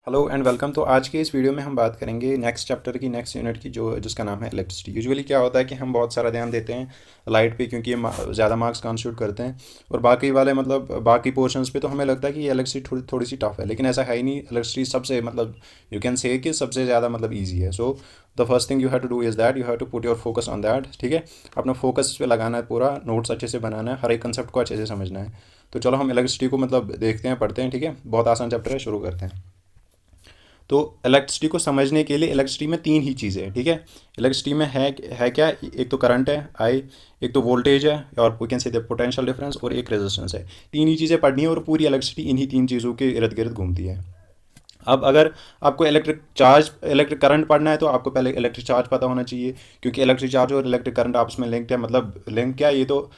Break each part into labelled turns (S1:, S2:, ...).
S1: Hello and welcome. तो आज के इस वीडियो में हम बात करेंगे नेक्स्ट चैप्टर की नेक्स्ट यूनिट की जो जिसका नाम है इलेक्ट्रिसिटी। यूजुअली क्या होता है कि हम बहुत सारा ध्यान देते हैं लाइट पे क्योंकि ये ज़्यादा मार्क्स कॉन्स्टिट्यूट करते हैं, और बाकी वाले मतलब बाकी पोर्शंस पे तो हमें लगता है कि ये इलेक्ट्रिसिटी थोड़ी सी टफ है, लेकिन ऐसा है ही नहीं। इलेक्ट्रिसिटी सबसे मतलब यू कैन से कि सबसे ज़्यादा मतलब ईजी है। So the first thing you have to do is that you have to put your focus on that. ठीक है, अपना फोकस पे लगाना है, पूरा नोट्स अच्छे से बनाना है, हर एक कंसेप्ट को अच्छे से समझना है। तो चलो हम इलेक्ट्रिसिटी को मतलब देखते हैं, पढ़ते हैं। ठीक है, बहुत आसान चैप्टर है, शुरू करते हैं। तो इलेक्ट्रिसिटी को समझने के लिए इलेक्ट्रिसिटी में तीन ही चीज़ें हैं। ठीक है, इलेक्ट्रिसिटी में है क्या, एक तो करंट है आई, एक तो वोल्टेज है, और we can say the potential difference, और एक रेजिस्टेंस है। तीन ही चीज़ें पढ़नी है और पूरी इलेक्ट्रिसिटी इन्हीं तीन चीज़ों के इर्द गिर्द घूमती है। अब अगर आपको इलेक्ट्रिक करंट पढ़ना है तो आपको पहले इलेक्ट्रिक चार्ज पता होना चाहिए, क्योंकि इलेक्ट्रिक चार्ज और इलेक्ट्रिक करंट आपस में लिंक्ड है। मतलब लिंक क्या, ये तो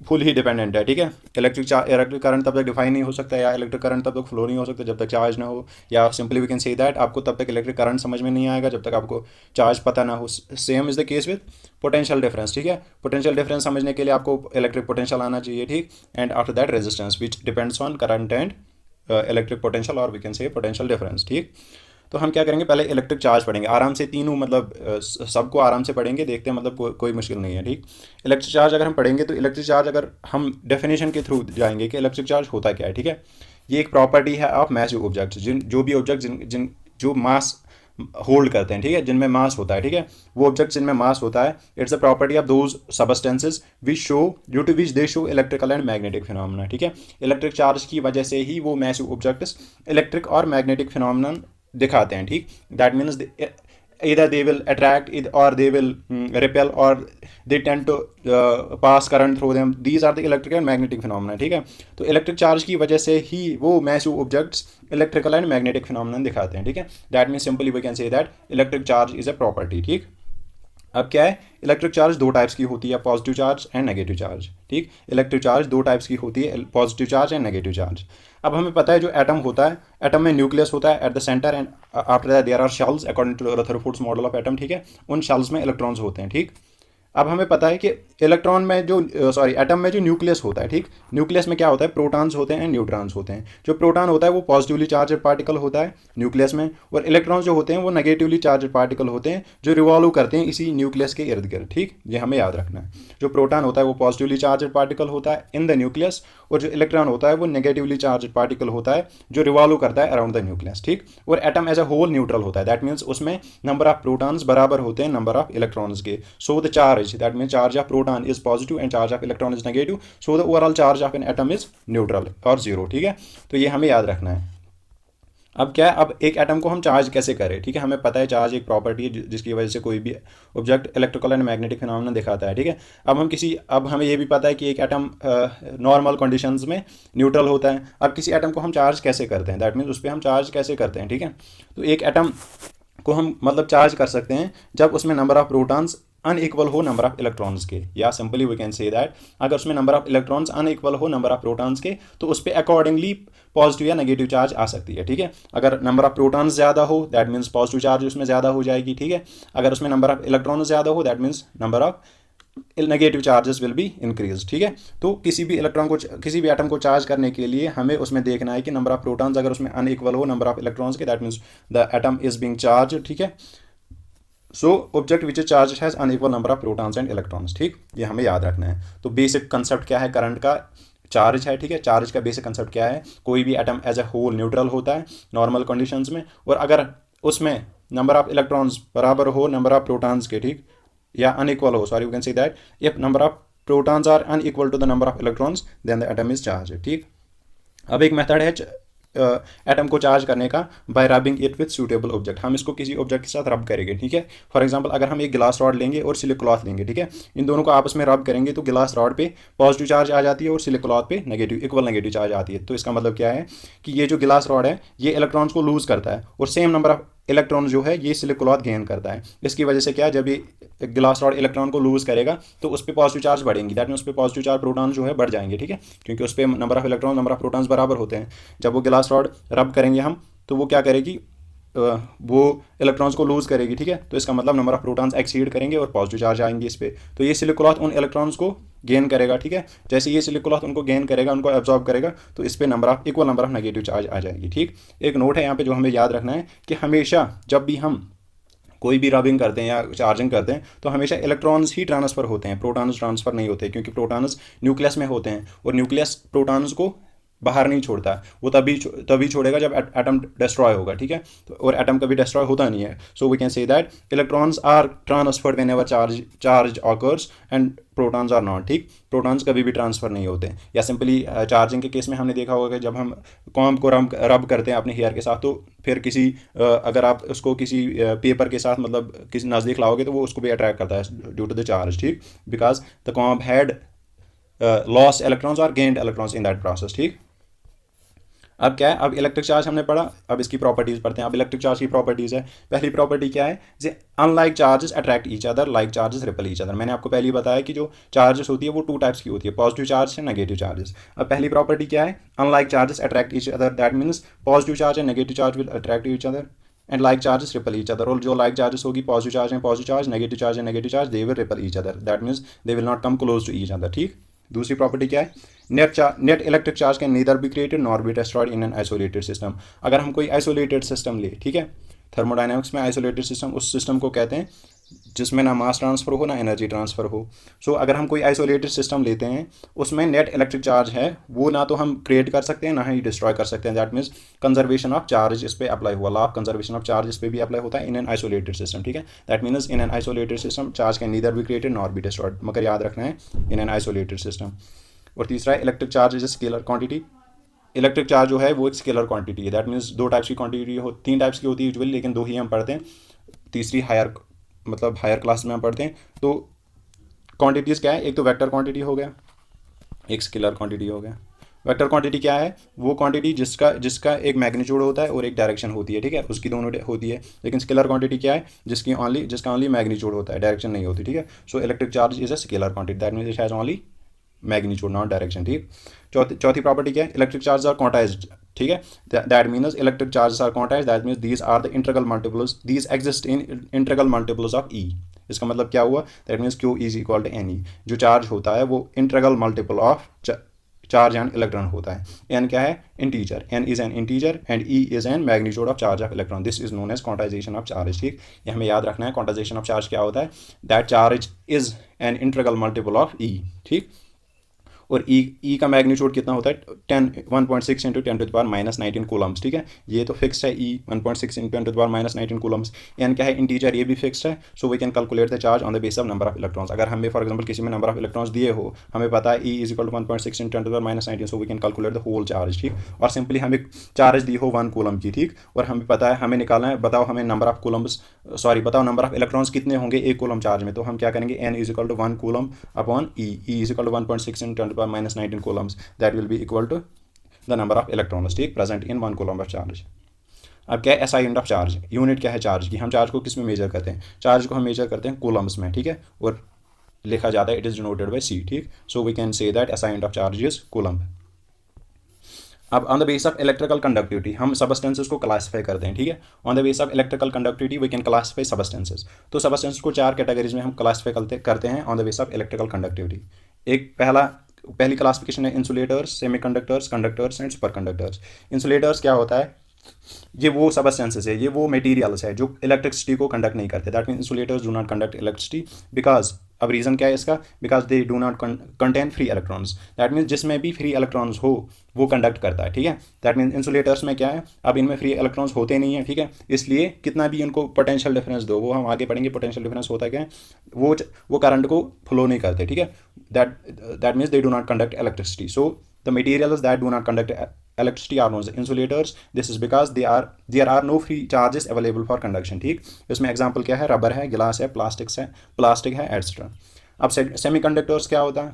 S1: फुल ही डिपेंडेंट है। ठीक है, इलेक्ट्रिक करंट तब तक डिफाइन नहीं हो सकता, या इलेक्ट्रिक करंट तब तक फ्लो नहीं हो सकता जब तक चार्ज ना हो, या simply we can say that आपको तब तक इलेक्ट्रिक करंट समझ में नहीं आएगा जब तक आपको चार्ज पता ना हो। Same is the case with potential difference. ठीक है, पोटेंशियल डिफरेंस समझने के लिए आपको इलेक्ट्रिक पोटेंशियल आना चाहिए। ठीक, and after that resistance which depends on current and electric potential, और we can say potential difference. ठीक, तो हम क्या करेंगे, पहले इलेक्ट्रिक चार्ज पढ़ेंगे आराम से, तीनों मतलब सबको आराम से पढ़ेंगे, देखते हैं मतलब कोई मुश्किल नहीं है। ठीक, इलेक्ट्रिक चार्ज अगर हम पढ़ेंगे तो इलेक्ट्रिक चार्ज अगर हम डेफिनेशन के थ्रू जाएंगे कि इलेक्ट्रिक चार्ज होता क्या है। ठीक है, ये एक प्रॉपर्टी है ऑफ मैसिव ऑब्जेक्ट्स, जो भी ऑब्जेक्ट जिन जिन जो मास होल्ड करते हैं, ठीक है, जिनमें मास होता है। ठीक है, वो ऑब्जेक्ट जिनमें मास होता है, it's a property of those substances which show due to which they show electrical and magnetic phenomena. ठीक है, इलेक्ट्रिक चार्ज की वजह से ही वो मैसिव ऑब्जेक्ट्स इलेक्ट्रिक और मैग्नेटिक फिनोमेना दिखाते हैं। ठीक, that means either they will attract it or they will repel or they tend to pass current through them. These are the electrical and magnetic phenomena. ठीक है, तो electric charge की वजह से ही वो massive objects electrical and magnetic phenomena दिखाते हैं। ठीक है, that means simply we can say that electric charge is a property. ठीक, अब क्या है, इलेक्ट्रिक चार्ज दो टाइप्स की होती है, positive charge and negative charge. ठीक, इलेक्ट्रिक चार्ज दो टाइप्स की होती है, positive charge and negative charge. अब हमें पता है जो एटम होता है, एटम में न्यूक्लियस होता है at the centre, and after that there are shells according to Rutherford's model of atom. ठीक है, उन शेल्स में इलेक्ट्रॉन्स होते हैं। ठीक, अब हमें पता है कि इलेक्ट्रॉन में जो एटम में जो न्यूक्लियस होता है, ठीक, न्यूक्लियस में क्या होता है, प्रोटॉन्स होते हैं एंड न्यूट्रॉन्स होते हैं। जो प्रोटॉन होता है वो पॉजिटिवली चार्ज पार्टिकल होता है न्यूक्लियस में, और इलेक्ट्रॉन्स जो होते हैं वो नेगेटिवली चार्ज पार्टिकल होते हैं जो रिवॉल्व करते हैं इसी न्यूक्लियस के इर्द गिर्द। ठीक, ये हमें याद रखना है। जो प्रोटॉन होता है वो पॉजिटिवली चार्ज पार्टिकल होता है इन द न्यूक्लियस, और जो इलेक्ट्रॉन होता है वो नेगेटिवली चार्ज पार्टिकल होता है जो रिवॉल्व करता है अराउंड द न्यूक्लियस। ठीक, और atom as a whole neutral होता है, दैट मीन्स उसमें नंबर ऑफ प्रोटॉन्स बराबर होते हैं नंबर ऑफ इलेक्ट्रॉन्स के। So the charge, that means charge of proton is positive and charge of electron is negative, so the overall charge of an atom is neutral और zero. ठीक है, तो ये हमें याद रखना है। अब क्या है, अब एक एटम को हम चार्ज कैसे करें। ठीक है, हमें पता है चार्ज एक प्रॉपर्टी है जिसकी वजह से कोई भी object electrical and magnetic phenomena दिखाता है। ठीक है, अब हमें ये भी पता है कि एक एटम नॉर्मल कंडीशंस में न्यूट्रल होता है। अब किसी एटम को हम चार्ज कैसे करते हैं, दैट मीन्स उस पर हम चार्ज कैसे करते हैं। ठीक है, तो एक एटम को हम मतलब चार्ज कर सकते हैं जब उसमें नंबर ऑफ प्रोटॉन्स अनइक्वल हो नंबर ऑफ इलेक्ट्रॉन्स के, या simply we can say that अगर उसमें नंबर ऑफ इलेक्ट्रॉन्स अनइक्वल हो नंबर ऑफ प्रोटॉन्स के तो उस पर अकॉर्डिंगली पॉजिटिव या नेगेटिव चार्ज आ सकती है। ठीक है, अगर नंबर ऑफ प्रोटॉन्स ज़्यादा हो दैट मीन्स पॉजिटिव चार्ज उसमें ज़्यादा हो जाएगी। ठीक है, अगर उसमें नंबर ऑफ इलेक्ट्रॉन्स ज़्यादा हो that means number of negative charges will be increase. ठीक है, तो किसी भी एटम को चार्ज करने के लिए हमें उसमें देखना है कि नंबर ऑफ प्रोटॉन्स अगर उसमें अनइक्वल हो नंबर ऑफ इलेक्ट्रॉन्स के, that means the atom is being charge. ठीक है, so object which is charge has unequal number of protons and electrons. ठीक, ये हमें याद रखना है। तो बेसिक कंसेप्ट क्या है करंट का, चार्ज है। ठीक है, चार्ज का बेसिक कंसेप्ट क्या है, कोई भी atom as a whole neutral होता है नॉर्मल कंडीशंस में, और अगर उसमें नंबर ऑफ इलेक्ट्रॉन्स बराबर हो नंबर ऑफ प्रोटॉन्स के, ठीक, या अनइक्वल हो, sorry we can say that if number of protons are unequal to the number of electrons then the atom is charge. ठीक, अब एक मेथड है एटम को चार्ज करने का, bye rubbing it with suitable object. हम इसको किसी ऑब्जेक्ट के साथ रब करेंगे। ठीक है, फॉर एग्जांपल अगर हम एक गिलास रॉड लेंगे और सिलिक क्लॉथ लेंगे, ठीक है, इन दोनों को आपस में रब करेंगे तो गिलास रॉड पे पॉजिटिव चार्ज आ जाती है और सिलिक क्लॉथ पे इक्वल नेगेटिव चार्ज आती है। तो इसका मतलब क्या है कि ये जो गिलास रॉड है ये इलेक्ट्रॉन्स को लूज करता है, और सेम नंबर ऑफ इलेक्ट्रॉन जो है ये सिलिक क्लॉथ गेन करता है। इसकी वजह से क्या, जब ये गिलास रॉड इलेक्ट्रॉन को लूज करेगा तो उस पर पॉजिटिव चार्ज बढ़ेंगी, दैट मीन उस पर पॉजिटिव चार्ज प्रोटॉन जो है बढ़ जाएंगे। ठीक है, क्योंकि उस पर number of electron number of protons बराबर होते हैं। जब वो गिलास रॉड रब करेंगे हम तो वो क्या करेगी, वो इलेक्ट्रॉन्स को लूज करेगी। ठीक है, तो इसका मतलब नंबर ऑफ प्रोटॉन्स एक्सीड करेंगे और पॉजिटिव चार्ज आएंगे इस पर। तो ये सिलिक क्लॉथ उन इलेक्ट्रॉन्स को गेन करेगा, ठीक है। जैसे ये सिलिकॉन क्लॉथ उनको गेन करेगा, उनको एब्जॉर्ब करेगा, तो इस पर equal number of negative charge आ जाएगी, ठीक। एक नोट है यहाँ पे जो हमें याद रखना है कि हमेशा जब भी हम कोई भी रबिंग करते हैं या चार्जिंग करते हैं तो हमेशा इलेक्ट्रॉन्स ही ट्रांसफ़र होते हैं, प्रोटॉन्स ट्रांसफ़र नहीं होते, क्योंकि प्रोटॉन्स न्यूक्लियस में होते हैं और न्यूक्लियस प्रोटॉन्स को बाहर नहीं छोड़ता, वो तभी छोड़ेगा जब एटम डिस्ट्रॉय होगा, ठीक है। तो और एटम कभी डिस्ट्रॉय होता नहीं है। So we can say that electrons are transferred whenever charge occurs and protons are not, ठीक। प्रोटॉन्स कभी भी ट्रांसफ़र नहीं होते। या सिंपली चार्जिंग के केस में हमने देखा होगा कि जब हम कॉम्ब को रब करते हैं अपने हेयर के साथ, तो फिर किसी अगर आप उसको किसी पेपर के साथ मतलब किसी नज़दीक लाओगे तो वो उसको भी अट्रैक्ट करता है ड्यू टू द चार्ज, ठीक, because the comb had loss electrons और gained electrons in that process, ठीक। अब क्या है, अब इलेक्ट्रिक चार्ज हमने पढ़ा, अब इसकी प्रॉपर्टीज़ पढ़ते हैं। अब इलेक्ट्रिक चार्ज की प्रॉपर्टीज़ है। पहली प्रॉपर्टी क्या है, जे unlike charges attract each other, like charges repel each other. मैंने आपको पहले ही बताया कि जो चार्जेस होती है वो टू टाइप्स की होती है, पॉजिटिव चार्ज है नेगेटिव चार्जेस। अब पहली प्रॉपर्टी क्या है, unlike charges attract each other, that means positive charge and negative charge will attract each other and like charges repel each other. और जो लाइक चार्जेस होगी, positive charge and positive charge, negative charge, they will repel each other, that means they will not come close to each other, ठीक। दूसरी property क्या है, net electric charge can neither be created nor be destroyed in an isolated system. अगर हम कोई isolated system ले, ठीक है, थर्मोडाइनमिक्स में आइसोलेटेड सिस्टम उस सिस्टम को कहते हैं जिसमें ना मास ट्रांसफ़र हो ना एनर्जी ट्रांसफ़र हो। सो अगर हम कोई आइसोलेटेड सिस्टम लेते हैं उसमें नेट इलेक्ट्रिक चार्ज है वो ना तो हम क्रिएट कर सकते हैं ना ही डिस्ट्रॉय कर सकते हैं। That means conservation of charge इस पर अप्लाई हुआ, law of conservation of charge इस पर भी अप्लाई होता है इन एन आइसोलेटेड सिस्टम, ठीक है। That means in an isolated system charge can neither be created nor be destroyed, मगर याद रखना है इन एन आइसोलेटेड सिस्टम। और तीसरा है electric charge is a scalar quantity. Electric charge जो है वो एक स्केलर क्वांटिटी है। दैट मीन्स दो टाइप्स की क्वांटिटी हो, तीन टाइप्स की होती है यूजुअली, लेकिन दो ही हम पढ़ते हैं। तीसरी हायर क्लास में हम पढ़ते हैं। तो क्वांटिटीज़ क्या है, एक तो वेक्टर क्वांटिटी हो गया, एक स्केलर क्वांटिटी हो गया। वेक्टर क्वांटिटी क्या है, वो क्वांटिटी जिसका एक मैग्नीट्यूड होता है और एक डायरेक्शन होती है, ठीक है, उसकी दोनों होती है। लेकिन स्केलर क्वांटिटी क्या है, जिसका ओनली मैग्नीट्यूड होता है, डायरेक्शन नहीं होती, ठीक है। So electric charge is a scalar quantity, that means it has only magnitude not direction, ठीक। चौथी प्रॉपर्टी क्या है, इलेक्ट्रिक चार्ज आर क्वांटाइज्ड, ठीक है। That means electric charges are quantized, that means these are the integral multiples, these exist in integral multiples of e. इसका मतलब क्या हुआ, that means q is equal to n e. जो charge होता है वो integral multiple of charge and electron होता है। एन क्या है, integer, n is an integer and e is an magnitude of charge of electron, this is known as quantization of charge, ठीक। ये हमें याद रखना है, क्वांटाइजेशन ऑफ चार्ज क्या होता है, that charge is an integral multiple of e, ठीक। और ई का मैग्नीट्यूड कितना होता है, 1.6 इंटू 10⁻⁻19 कूलम्स, ठीक है। ये तो फिक्स्ड है, ई 1.6 इंटू 10⁻⁻19 कूलम्स। एन क्या है, इंटीजर, ये भी फिक्स्ड है। So we can calculate the charge on the base of number of electrons. अगर हमें फॉर एग्जांपल किसी में नंबर ऑफ इलेक्ट्रॉन्स दिए हो, हमें पता है e is equal to 1.6 into 10⁻19, so we can calculate the whole charge, ठीक। और सिंपली हमें चार्ज दी हो 1 कूलम की, ठीक, और हमें पता है, हमें निकालना है, बताओ हमें नंबर ऑफ कूलम्स, बताओ नंबर ऑफ इलेक्ट्रॉन्स कितने होंगे 1 कूलम चार्ज में। तो हम क्या करेंगे, n is equal to 1 coulomb upon e is equal to 1.6 into 10⁻19 coulombs, that will be equal to the number of electrons, ठीक, present in 1 coulomb of charge। अब क्या है, SI unit of charge, unit क्या है charge की, हम charge को किस में मेजर करते हैं, चार्ज को हम मेजर करते हैं कूलम्स में, ठीक है, और लिखा जाता है it is denoted by C, ठीक। So we can say that SI unit of charge is coulomb. अब on the base of electrical conductivity हम सबस्टेंसेस को क्लासीफाई करते हैं, ठीक है। On the base of electrical conductivity we can classify substances. तो substances को 4 कैटेगरीज में हम क्लासीफाई करते हैं on the base of electrical conductivity. एक पहली क्लासिफिकेशन है insulators, semiconductors, conductors and super conductors. Insulators क्या होता है, ये वो सबस्टेंसेस है, ये वो मटेरियल्स है जो इलेक्ट्रिसिटी को कंडक्ट नहीं करते। That mean insulators do not conduct electricity because, अब रीज़न क्या है इसका, because they do not contain free electrons. That means जिसमें भी फ्री इलेक्ट्रॉन्स हो वो कंडक्ट करता है, ठीक है। दैट मीन्स इंसुलेटर्स में क्या है, अब इनमें फ्री इलेक्ट्रॉन्स होते नहीं है, ठीक है, इसलिए कितना भी इनको पोटेंशियल डिफरेंस दो, वो हम आगे पढ़ेंगे पोटेंशियल डिफरेंस होता क्या है, वो करंट को फ्लो नहीं करते, ठीक है। That means they do not conduct electricity. So the materials that do not conduct electricity are known as insulators. This is because there are no free charges available for conduction, ठीक। इसमें example क्या है, rubber है, गिलास है, plastic है etcetera. अब semiconductors क्या होता है,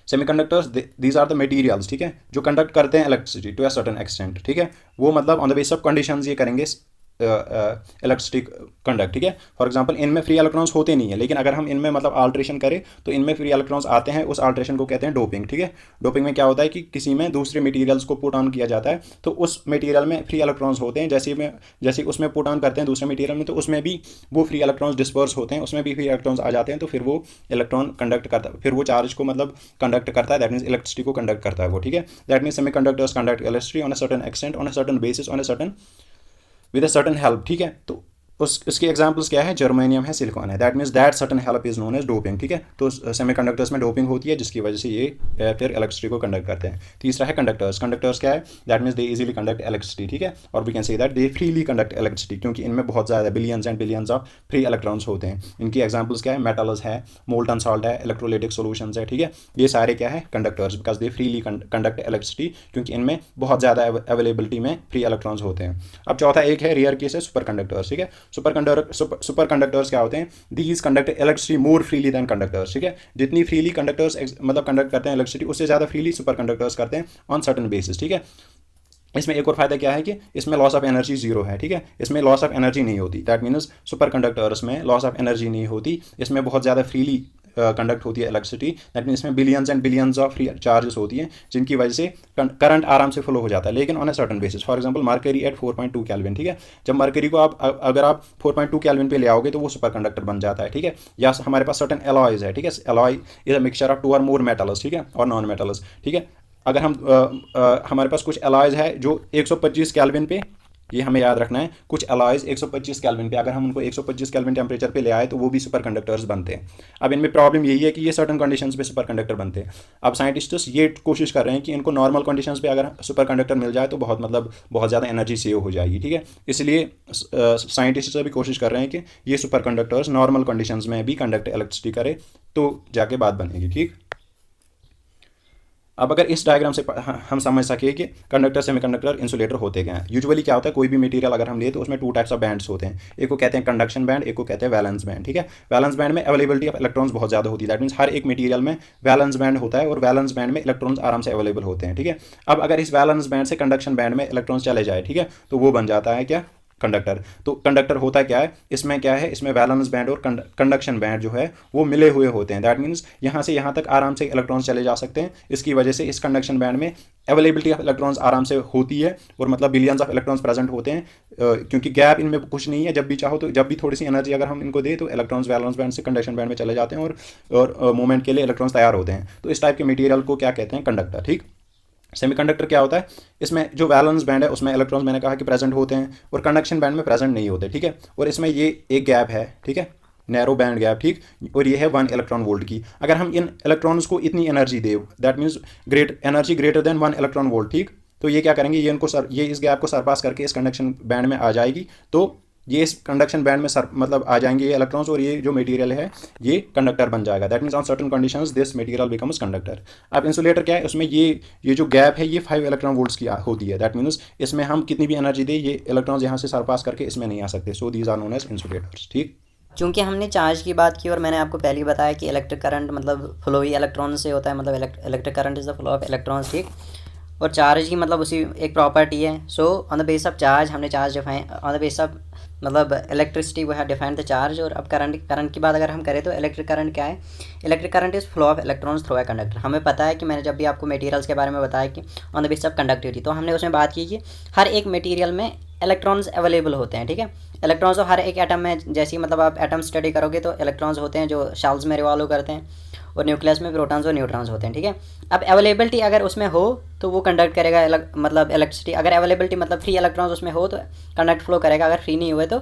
S1: semiconductors these are the materials, ठीक है, जो कंडक्ट करते हैं electricity to a certain extent, ठीक है। वो मतलब on the base of conditions ये करेंगे, इलेक्ट्रिसिटी कंडक्ट, ठीक है। फॉर एग्जांपल इनमें फ्री इलेक्ट्रॉन्स होते नहीं है, लेकिन अगर हम इनमें मतलब आल्ट्रेशन करें तो इनमें फ्री इलेक्ट्रॉन्स आते हैं, उस आल्ट्रेशन को कहते हैं डोपिंग, ठीक है। डोपिंग में क्या होता है कि किसी में दूसरे मटेरियल्स को पुट ऑन किया जाता है, तो उस मटेरियल में फ्री इलेक्ट्रॉन्स होते हैं, जैसे उसमें पुट ऑन करते हैं दूसरे मटेरियल में, तो उसमें भी वो फ्री इलेक्ट्रॉन्स डिस्पर्स होते हैं, उसमें भी फ्री इलेक्ट्रॉन्स आ जाते हैं, तो फिर वो इलेक्ट्रॉन कंडक्ट करता है, फिर वो चार्ज को मतलब कंडक्ट करता है, दैट मीन्स इलेक्ट्रिसिटी को कंडक्ट करता है वो, ठीक है। That means semiconductors conduct electricity on a certain extent, on a certain basis, on a certain with a certain help, ठीक है। तो उसकी एग्जांपल्स क्या है, जर्मेनियम है, सिलिकॉन है, that means that certain help is known as doping, ठीक है। तो सेमीकंडक्टर्स में डोपिंग होती है जिसकी वजह से ये फिर इलेक्ट्रिसिटी को कंडक्ट करते हैं। तीसरा है कंडक्टर्स। कंडक्टर्स क्या है, that means they easily conduct electricity, ठीक है। और we can say that they freely conduct electricity, क्योंकि इनमें बहुत ज़्यादा billions and billions of free electrons होते हैं। इनकी एग्जाम्पल्स क्या है, मेटल्स है, मोल्टन सॉल्ट है, इलेक्ट्रोलाइटिक सॉल्यूशंस है, ठीक है। ये सारे क्या है, conductors, because they freely conduct electricity, क्योंकि इनमें बहुत ज़्यादा अवेलेबिलिटी में फ्री इलेक्ट्रॉन्स होते हैं। अब चौथा एक है रेयर केस है सुपर कंडक्टर्स, ठीक है। सुपर कंडक्टर्स क्या होते हैं, these conduct electricity more freely than conductors, ठीक है। जितनी फ्रीली कंडक्टर्स मतलब कंडक्ट करते हैं इलेक्ट्रिसिटी, उससे ज़्यादा फ्रीली सुपर कंडक्टर्स करते हैं ऑन सर्टन बेसिस, ठीक है। इसमें एक और फायदा क्या है कि इसमें लॉस ऑफ एनर्जी जीरो है, ठीक है। इसमें लॉस ऑफ एनर्जी नहीं होती, दैट मीन्स सुपर कंडक्टर्स में लॉस ऑफ एनर्जी नहीं होती, इसमें बहुत ज़्यादा फ्रीली कंडक्ट होती है इलेक्ट्रिसिटी, दैट मीन्स इसमें billions and billions of free charges होती हैं, जिनकी वजह से करंट आराम से फ्लो हो जाता है, लेकिन on a certain basis. For example mercury at 4.2 kelvin, ठीक है। जब मरकरी को अगर आप 4.2 केल्विन पे ले आओगे तो वो सुपर कंडक्टर बन जाता है, ठीक है। या हमारे पास सर्टन एलॉयज है, ठीक है। Alloy is a mixture of 2 और मोर मेटल्स, ठीक है, और नॉन मेटल्स, ठीक है। अगर हम हमारे पास कुछ एलॉयज है जो 125 केल्विन पे, ये हमें याद रखना है, कुछ एलॉयज 125 केल्विन पे, अगर हम उनको 125 केल्विन टेम्परेचर पे ले आए तो वो भी सुपर कंडक्टर्स बनते हैं। अब इनमें प्रॉब्लम यही है कि ये सर्टन कंडीशंस पे सुपर कंडक्टर बनते हैं। अब साइंटिस्ट्स ये कोशिश कर रहे हैं कि इनको नॉर्मल कंडीशंस पे अगर सुपर कंडक्टर मिल जाए तो बहुत ज़्यादा एनर्जी सेव हो जाएगी, ठीक है। इसलिए साइंटिस्ट्स भी कोशिश कर रहे हैं कि ये सुपर कंडक्टर्स नॉर्मल कंडीशंस में भी कंडक्ट इलेक्ट्रिसिटी करे तो जाके बात बनेगी, ठीक। अब अगर इस डायग्राम से हम समझ सके कि कंडक्टर सेमीकंडक्टर इंसुलेटर होते क्या हैं। यूजुअली क्या होता है, कोई भी मटेरियल अगर हम ले तो उसमें 2 टाइप्स ऑफ बैंड्स होते हैं, एक को कहते हैं कंडक्शन बैंड, एक को कहते हैं वैलेंस बैंड, ठीक है। वैलेंस बैंड में अवेलेबिलिटी ऑफ इलेक्ट्रॉन्स बहुत ज़्यादा होती है, दैट मीन्स हर एक मटेरियल में वैलेंस बैंड होता है और वैलेंस बैंड में इलेक्ट्रॉन्स आराम से अवेलेबल होते हैं, ठीक है। अब अगर इस वैलेंस बैंड से कंडक्शन बैंड में इलेक्ट्रॉन्स चले जाए, ठीक है, तो वो बन जाता है क्या, कंडक्टर। तो कंडक्टर होता क्या है, इसमें क्या है, इसमें वैलेंस बैंड और कंडक्शन बैंड जो है वो मिले हुए होते हैं, दैट मीन्स यहाँ से यहाँ तक आराम से इलेक्ट्रॉन्स चले जा सकते हैं। इसकी वजह से इस कंडक्शन बैंड में अवेलेबिलिटी ऑफ इलेक्ट्रॉन्स आराम से होती है और मतलब बिलियंस ऑफ इलेक्ट्रॉन्स प्रेजेंट होते हैं, क्योंकि गैप इनमें कुछ नहीं है। जब भी चाहो तो जब भी थोड़ी सी एनर्जी अगर हम इनको दे तो इलेक्ट्रॉन्स वैलेंस बैंड से कंडक्शन बैंड में चले जाते हैं और मूवमेंट के लिए इलेक्ट्रॉन्स तैयार होते हैं। तो इस टाइप के मटेरियल को क्या कहते हैं, कंडक्टर, ठीक। सेमीकंडक्टर क्या होता है, इसमें जो वैलेंस बैंड है उसमें इलेक्ट्रॉन्स मैंने कहा कि प्रेजेंट होते हैं और कंडक्शन बैंड में प्रेजेंट नहीं होते, ठीक है। और इसमें ये एक गैप है, ठीक है, नैरो बैंड गैप, ठीक। और ये है 1 इलेक्ट्रॉन वोल्ट की। अगर हम इन इलेक्ट्रॉन्स को इतनी energy they, that means energy greater than 1 electron volt, ठीक, तो ये क्या करेंगे, ये इस गैप को सरपास करके इस कंडक्शन बैंड में आ जाएगी, तो ये इस कंडक्शन बैंड में मतलब आ जाएंगे ये इलेक्ट्रॉन्स और ये जो मटेरियल है ये कंडक्टर बन जाएगा, that means on certain conditions this material becomes conductor. अब इंसुलेटर क्या है, उसमें ये जो गैप है ये 5 इलेक्ट्रॉन वोल्ट्स की होती है, दैट मीन्स इसमें हम कितनी भी एनर्जी दें ये इलेक्ट्रॉन्स यहाँ से सरपास करके इसमें नहीं आ सकते, so these are known as insulators, ठीक।
S2: चूँकि हमने चार्ज की बात की और मैंने आपको पहले ही बताया कि इलेक्ट्रिक करंट मतलब फ्लो ही इलेक्ट्रॉन से होता है, मतलब electric current is the flow of electrons, ठीक। और चार्ज की मतलब उसी एक प्रॉपर्टी है। So on the base of charge हमने charge define on the base of मतलब electricity we have defined the charge. और अब करंट की बात अगर हम करें तो इलेक्ट्रिक करंट क्या है, electric current is flow of electrons through a conductor. हमें पता है कि मैंने जब भी आपको मटेरियल्स के बारे में बताया कि on the base of conductivity, तो हमने उसमें बात की कि हर एक मटेरियल में इलेक्ट्रॉन्स अवेलेबल होते हैं, ठीक है। इलेक्ट्रॉन्स तो हर एक एटम में, जैसे ही मतलब आप एटम स्टडी करोगे तो इलेक्ट्रॉन्स होते हैं जो शेल्स में रिवॉल्व करते हैं और न्यूक्लियस में प्रोटॉन्स और न्यूट्रॉन्स होते हैं, ठीक है। अब अवेलेबिलिटी अगर उसमें हो तो वो कंडक्ट करेगा मतलब इलेक्ट्रिसिटी। अगर अवेलेबिलिटी मतलब फ्री इलेक्ट्रॉन्स उसमें हो तो कंडक्ट फ्लो करेगा, अगर फ्री नहीं हुए तो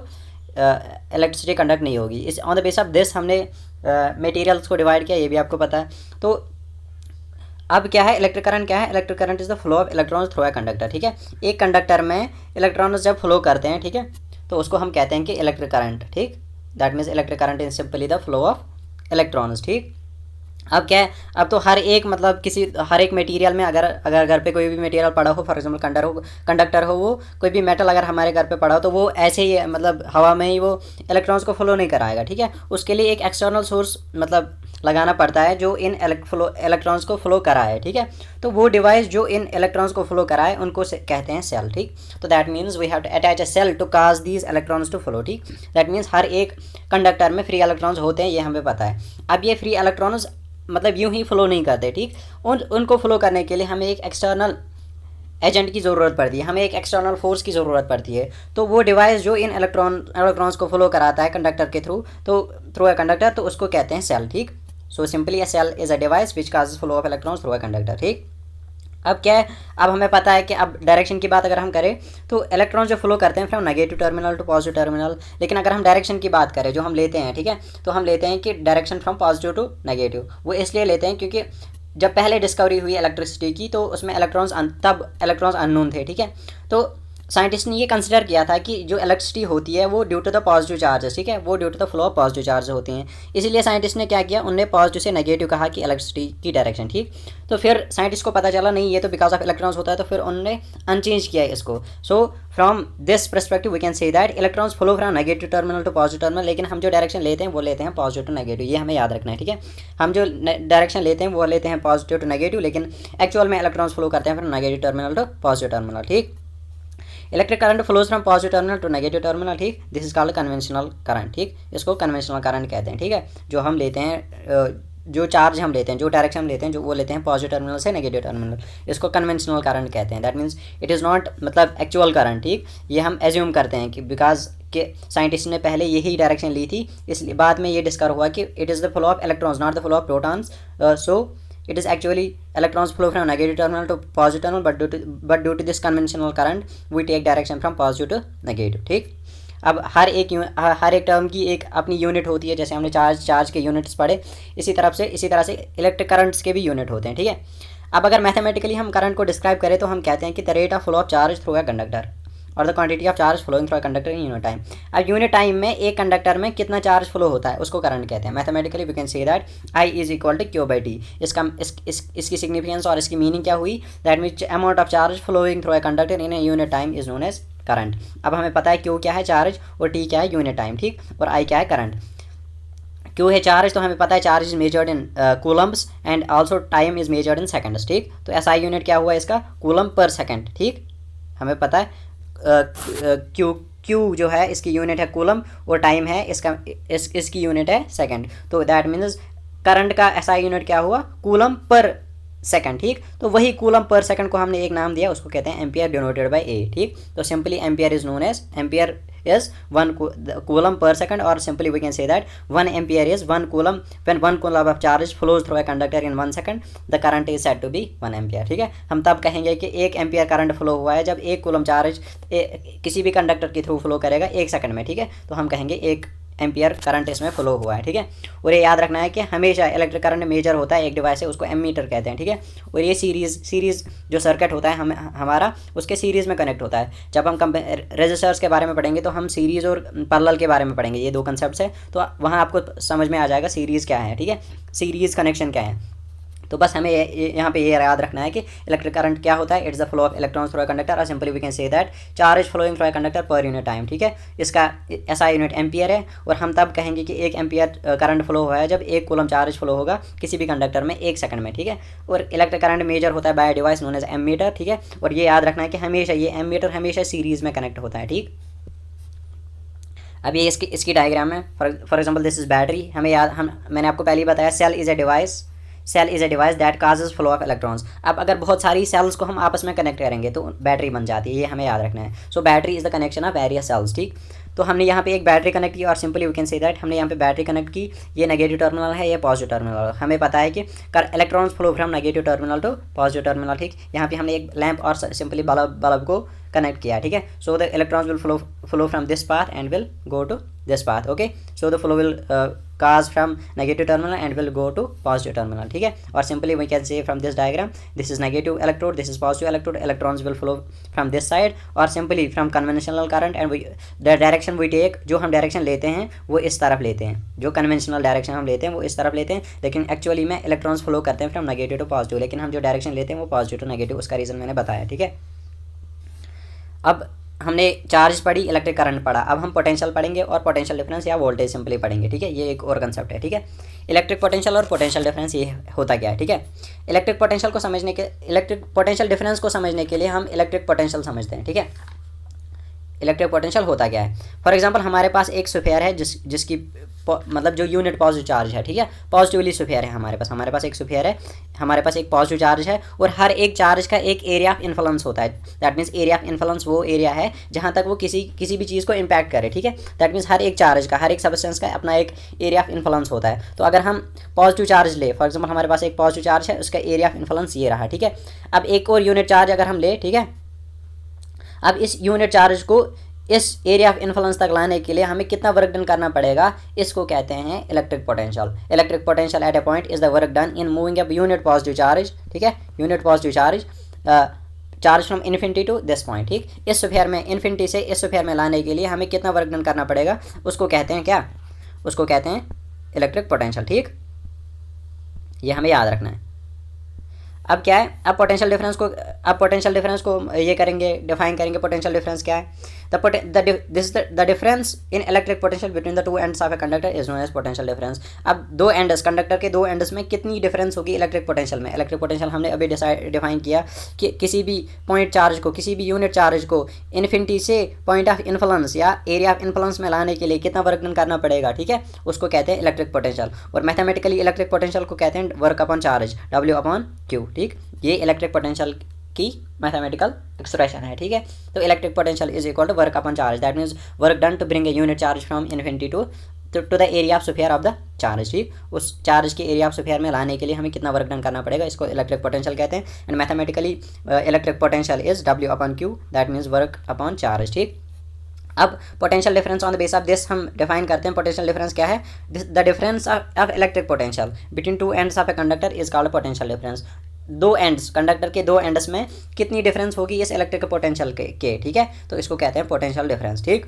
S2: इलेक्ट्रिसिटी कंडक्ट नहीं होगी। इस on the base of this हमने मटेरियल्स को डिवाइड किया, ये भी आपको पता है। तो अब क्या है, इलेक्ट्रिक करंट क्या है, electric current is the flow of electrons through a conductor, ठीक है। एक कंडक्टर में इलेक्ट्रॉन्स जब फ्लो करते हैं, ठीक है, तो उसको हम कहते हैं कि इलेक्ट्रिक करंट, ठीक। That means electric current is simply the flow of electrons, ठीक। अब क्या है, अब तो हर एक मतलब हर एक मटेरियल में अगर घर पे कोई भी मटेरियल पड़ा हो, फॉर एग्जांपल कंडक्टर हो, वो कोई भी मेटल अगर हमारे घर पे पड़ा हो तो वो ऐसे ही मतलब हवा में ही वो इलेक्ट्रॉन्स को फ्लो नहीं कराएगा, ठीक है। उसके लिए एक एक्सटर्नल सोर्स मतलब लगाना पड़ता है जो इन इलेक्ट्रॉन्स को फ्लो कराए, ठीक है। तो वो डिवाइस जो इन इलेक्ट्रॉन्स को फ्लो कराए उनको कहते हैं सेल, ठीक। तो that means we have to attach a cell to cause these electrons to flow, ठीक। दैट मीन्स हर एक कंडक्टर में फ्री इलेक्ट्रॉन्स होते हैं, ये हमें पता है। अब ये फ्री इलेक्ट्रॉन्स मतलब यूं ही फ्लो नहीं करते, ठीक। उनको फ्लो करने के लिए हमें एक एक्सटर्नल एजेंट की ज़रूरत पड़ती है, हमें एक एक्सटर्नल फोर्स की ज़रूरत पड़ती है। तो वो डिवाइस जो इन इलेक्ट्रॉन्स को फ्लो कराता है कंडक्टर के थ्रू, तो थ्रू अ कंडक्टर, तो उसको कहते हैं सेल, ठीक। So simply a cell is a device which causes flow of electrons through a conductor, ठीक। अब क्या है, अब हमें पता है कि अब डायरेक्शन की बात अगर हम करें तो इलेक्ट्रॉन जो फ्लो करते हैं from negative terminal to positive terminal, लेकिन अगर हम डायरेक्शन की बात करें जो हम लेते हैं, ठीक है, तो हम लेते हैं कि direction from positive to negative. वो इसलिए लेते हैं क्योंकि जब पहले डिस्कवरी हुई इलेक्ट्रिसिटी की तो उसमें तब इलेक्ट्रॉन्स अननोन थे, ठीक है। तो साइंटिस्ट ने ये कंसिडर किया था कि जो इलेक्ट्रिसिटी होती है वो due to the positive charges, ठीक है, वो due to the flow of positive charge होती हैं। इसीलिए साइंटिस्ट ने क्या किया, उनने पॉजिटिव से नेगेटिव कहा कि इलेक्ट्रिसिटी की डायरेक्शन, ठीक। तो फिर साइंटिस्ट को पता चला नहीं ये तो बिकॉज ऑफ इलेक्ट्रॉन्स होता है, तो फिर उन्होंने अनचेंज किया इसको। So from this perspective we can say that electrons flow from negative terminal to positive terminal, लेकिन हम जो डायरेक्शन लेते हैं वो लेते हैं पॉजिटिव टू नेगेटिव, ये हमें याद रखना है, ठीक है। हम जो डायरेक्शन लेते हैं वो लेते हैं पॉजिटिव टू नेगेटिव, लेकिन एक्चुअल में इलेक्ट्रॉन्स फ्लो करते हैं from negative terminal to positive terminal, ठीक। Electric current flows from positive terminal to negative terminal, ठीक। This is called conventional current, ठीक। इसको कन्वेंशनल करंट कहते हैं, ठीक है। जो हम लेते हैं, जो चार्ज हम लेते हैं, जो डायरेक्शन हम लेते हैं, जो वो लेते हैं पॉजिटिव टर्मिनल से नेगेटिव टर्मिनल, इसको कन्वेंशनल करंट कहते हैं। That means it is not मतलब एक्चुअल करंट, ठीक। ये हम एज्यूम करते हैं कि बिकॉज के साइंटिस्ट ने पहले यही डायरेक्शन ली थी, इसलिए बाद में ये डिस्कवर हुआ कि it is the flow of electrons not the flow of protons. So it is actually electrons flow from negative terminal to positive terminal, but due to this conventional current we take direction from positive to negative, ठीक। अब हर एक term की एक अपनी unit होती है, जैसे हमने चार्ज के यूनिट्स पढ़े, इसी तरह से इलेक्ट्रिक करंट्स के भी यूनिट होते हैं, ठीक है। अब अगर मैथमेटिकली हम करंट को डिस्क्राइब करें तो हम कहते हैं कि the rate of flow of charge through a conductor और the quantity of charge flowing through a conductor in unit time. अब यूनिट टाइम में एक कंडक्टर में कितना चार्ज फ्लो होता है उसको करंट कहते हैं। Mathematically we can say that I is equal to Q by T. इसकी सिग्निफिकेंस और इसकी मीनिंग क्या हुई, that means amount of charge flowing through a conductor in a unit time is known as current. अब हमें पता है Q क्या है चार्ज और टी क्या है यूनिट टाइम, ठीक, और आई क्या है करंट। क्यू है चार्ज, तो हमें पता है charge is measured in Coulomb's and also time is measured in seconds, ठीक। तो एसआई यूनिट क्या हुआ इसका, कूलम पर सेकंड, ठीक। हमें पता है क्यू जो है इसकी यूनिट है कूलम और टाइम है इसकी यूनिट है सेकंड। तो दैट मीन्स करंट का एसआई यूनिट क्या हुआ, कूलम पर सेकंड, ठीक। तो वही कूलम पर सेकंड को हमने एक नाम दिया, उसको कहते हैं एम्पियर डिनोटेड बाय ए, ठीक। तो simply ampere is known as ampere is 1 coulomb per second, or simply we can say that 1 ampere is 1 coulomb when 1 coulomb of charge flows through a conductor in 1 second, the current is said to be 1 ampere, ठीक है। हम तब कहेंगे कि 1 ampere current flow हुआ है जब 1 coulomb charge किसी भी कंडक्टर के थ्रू फ्लो करेगा 1 सेकंड में, ठीक है। तो हम कहेंगे 1 एम्पियर करंट इसमें फ्लो हुआ है, ठीक है। और ये याद रखना है कि हमेशा इलेक्ट्रिक करंट मेजर होता है एक डिवाइस है, उसको एमीटर कहते हैं, ठीक है। और ये सीरीज़ जो सर्किट होता है हमारा उसके सीरीज़ में कनेक्ट होता है। जब हम रेजिस्टर्स के बारे में पढ़ेंगे तो हम सीरीज़ और पैरेलल के बारे में पढ़ेंगे, ये दो कंसेप्ट है, तो वहाँ आपको समझ में आ जाएगा सीरीज़ क्या है, ठीक है, सीरीज़ कनेक्शन क्या है। तो बस हमें यहाँ पे ये याद रखना है कि इलेक्ट्रिक करंट क्या होता है, it's the flow of electrons through a conductor, और simply we can say that charge flowing through a conductor per unit time, ठीक है। इसका ऐसा यूनिट एम्पियर है, और हम तब कहेंगे कि 1 एम्पियर करंट फ्लो हुआ है जब 1 कूलम चार्ज फ्लो होगा किसी भी कंडक्टर में 1 सेकंड में, ठीक है। और इलेक्ट्रिक करंट मेजर होता है by device known as ammeter, ठीक है। और ये याद रखना है कि हमेशा ये एमीटर हमेशा सीरीज़ में कनेक्ट होता है, ठीक। अब ये इसकी डायग्राम है। For example this is battery. मैंने आपको पहले ही बताया cell is a device that causes flow of electrons. अब अगर बहुत सारी सेल्स को हम आपस में कनेक्ट करेंगे तो बैटरी बन जाती है, ये हमें याद रखना है। सो battery is the connection of various cells, ठीक। तो हमने यहाँ पे एक बैटरी कनेक्ट की, और simply we can say that हमने यहाँ पे बैटरी कनेक्ट की, ये नेगेटिव टर्मिनल है, ये पॉजिटिव टर्मिनल है। हमें पता है कि electrons flow from negative terminal to positive terminal, ठीक। यहाँ पे हमने एक लैंप और सिंपली बल्ब को कनेक्ट किया, ठीक है। So the electrons will flow from this path and will go to this path, okay. So the flow will cause from negative terminal and will go to positive terminal, ठीक है। और simply we can say from this diagram this is negative electrode, this is positive electrode, electrons will flow from this side, और simply from conventional current and the direction we take, जो हम direction लेते हैं वो इस तरफ लेते हैं, जो कन्वेंशनल डायरेक्शन हम लेते हैं वो इस तरफ लेते हैं, लेकिन एक्चुअली में इलेक्ट्रॉन्स फ्लो करते हैं फ्रॉम नेगेटिव टू पॉजिटिव, लेकिन हम जो डायरेक्शन लेते हैं वो पॉजिटिव टू नेगेटिव, उसका रीज़न मैंने बताया, ठीक है। अब हमने चार्ज पढ़ी, इलेक्ट्रिक करंट पढ़ा, अब हम पोटेंशियल पढ़ेंगे और पोटेंशियल डिफरेंस या वोल्टेज सिंपली पढ़ेंगे, ठीक है। ये एक और कंसेप्ट है, ठीक है। इलेक्ट्रिक पोटेंशियल और पोटेंशियल डिफरेंस ये होता क्या है, ठीक है। इलेक्ट्रिक पोटेंशियल डिफरेंस को समझने के लिए हम इलेक्ट्रिक पोटेंशियल समझते हैं, ठीक है। इलेक्ट्रिक पोटेंशियल होता क्या है। फॉर एग्जांपल हमारे पास एक स्फीयर है जिसकी मतलब जो यूनिट पॉजिटिव चार्ज है, ठीक है, पॉजिटिवली स्फीयर है हमारे पास एक स्फीयर है, हमारे पास एक पॉजिटिव चार्ज है और हर एक चार्ज का एक एरिया ऑफ इन्फ्लुएंस होता है। That means area of influence वो एरिया है जहाँ तक वो किसी भी चीज़ को इम्पैक्ट करे, ठीक है। दैट मीन्स हर एक चार्ज का, हर एक सब्सटेंस का अपना एक एरिया ऑफ इन्फ्लुएंस होता है। तो अगर हम पॉजिटिव चार्ज ले, फॉर एग्जाम्पल हमारे पास एक पॉजिटिव चार्ज है, उसका एरिया ऑफ इन्फ्लुएंस ये रहा, ठीक है। अब एक और यूनिट चार्ज अगर हम ले, ठीक है, अब इस यूनिट चार्ज को इस एरिया ऑफ इन्फ्लुएंस तक लाने के लिए हमें कितना वर्क डन करना पड़ेगा, इसको कहते हैं electric potential. Electric potential at a point is the work done in moving a unit positive charge, ठीक है, unit positive charge from infinity to this point, ठीक। इस स्फीयर में इन्फिनिटी से इस स्फीयर में लाने के लिए हमें कितना वर्क डन करना पड़ेगा, उसको कहते हैं क्या, उसको कहते हैं इलेक्ट्रिक पोटेंशियल, ठीक। ये हमें याद रखना है। अब क्या है, अब पोटेंशियल डिफरेंस को ये करेंगे, डिफाइन करेंगे। पोटेंशियल डिफरेंस क्या है, the difference in electric potential between the two ends of a conductor is known as potential difference. अब दो एंड्स, कंडक्टर के दो एंड्स में कितनी डिफरेंस होगी इलेक्ट्रिक पोटेंशियल में। इलेक्ट्रिक पोटेंशियल हमने अभी डिफाइन किया कि किसी भी पॉइंट चार्ज को, किसी भी यूनिट चार्ज को इन्फिनिटी से पॉइंट ऑफ इन्फ्लुएंस या एरिया ऑफ इन्फ्लुएंस में लाने के लिए कितना वर्क डन करना पड़ेगा, ठीक है, उसको कहते हैं इलेक्ट्रिक पोटेंशियल। और मैथमेटिकली इलेक्ट्रिक पोटेंशियल को कहते हैं वर्क अपॉन चार्ज, W/Q, ठीक। ये इलेक्ट्रिक पोटेंशियल की मैथमेटिकल एक्सप्रेशन है, ठीक है। तो electric potential is equal to work upon charge, that means work done to bring a unit charge from infinity to the area of sphere of the charge, ठीक। उस charge के area of sphere में लाने के लिए हमें कितना work done करना पड़ेगा, इसको इलेक्ट्रिक पोटेंशियल कहते हैं। And mathematically electric potential is W/Q, that means work upon charge, ठीक। अब potential difference on the base of this हम डिफाइन करते हैं। पोटेंशियल डिफरेंस क्या है, the difference of electric potential between two ends of a conductor is called potential difference. दो ends, conductor के दो एंड्स में कितनी डिफरेंस होगी इस इलेक्ट्रिक पोटेंशियल के, ठीक है, तो इसको कहते हैं पोटेंशियल डिफरेंस, ठीक।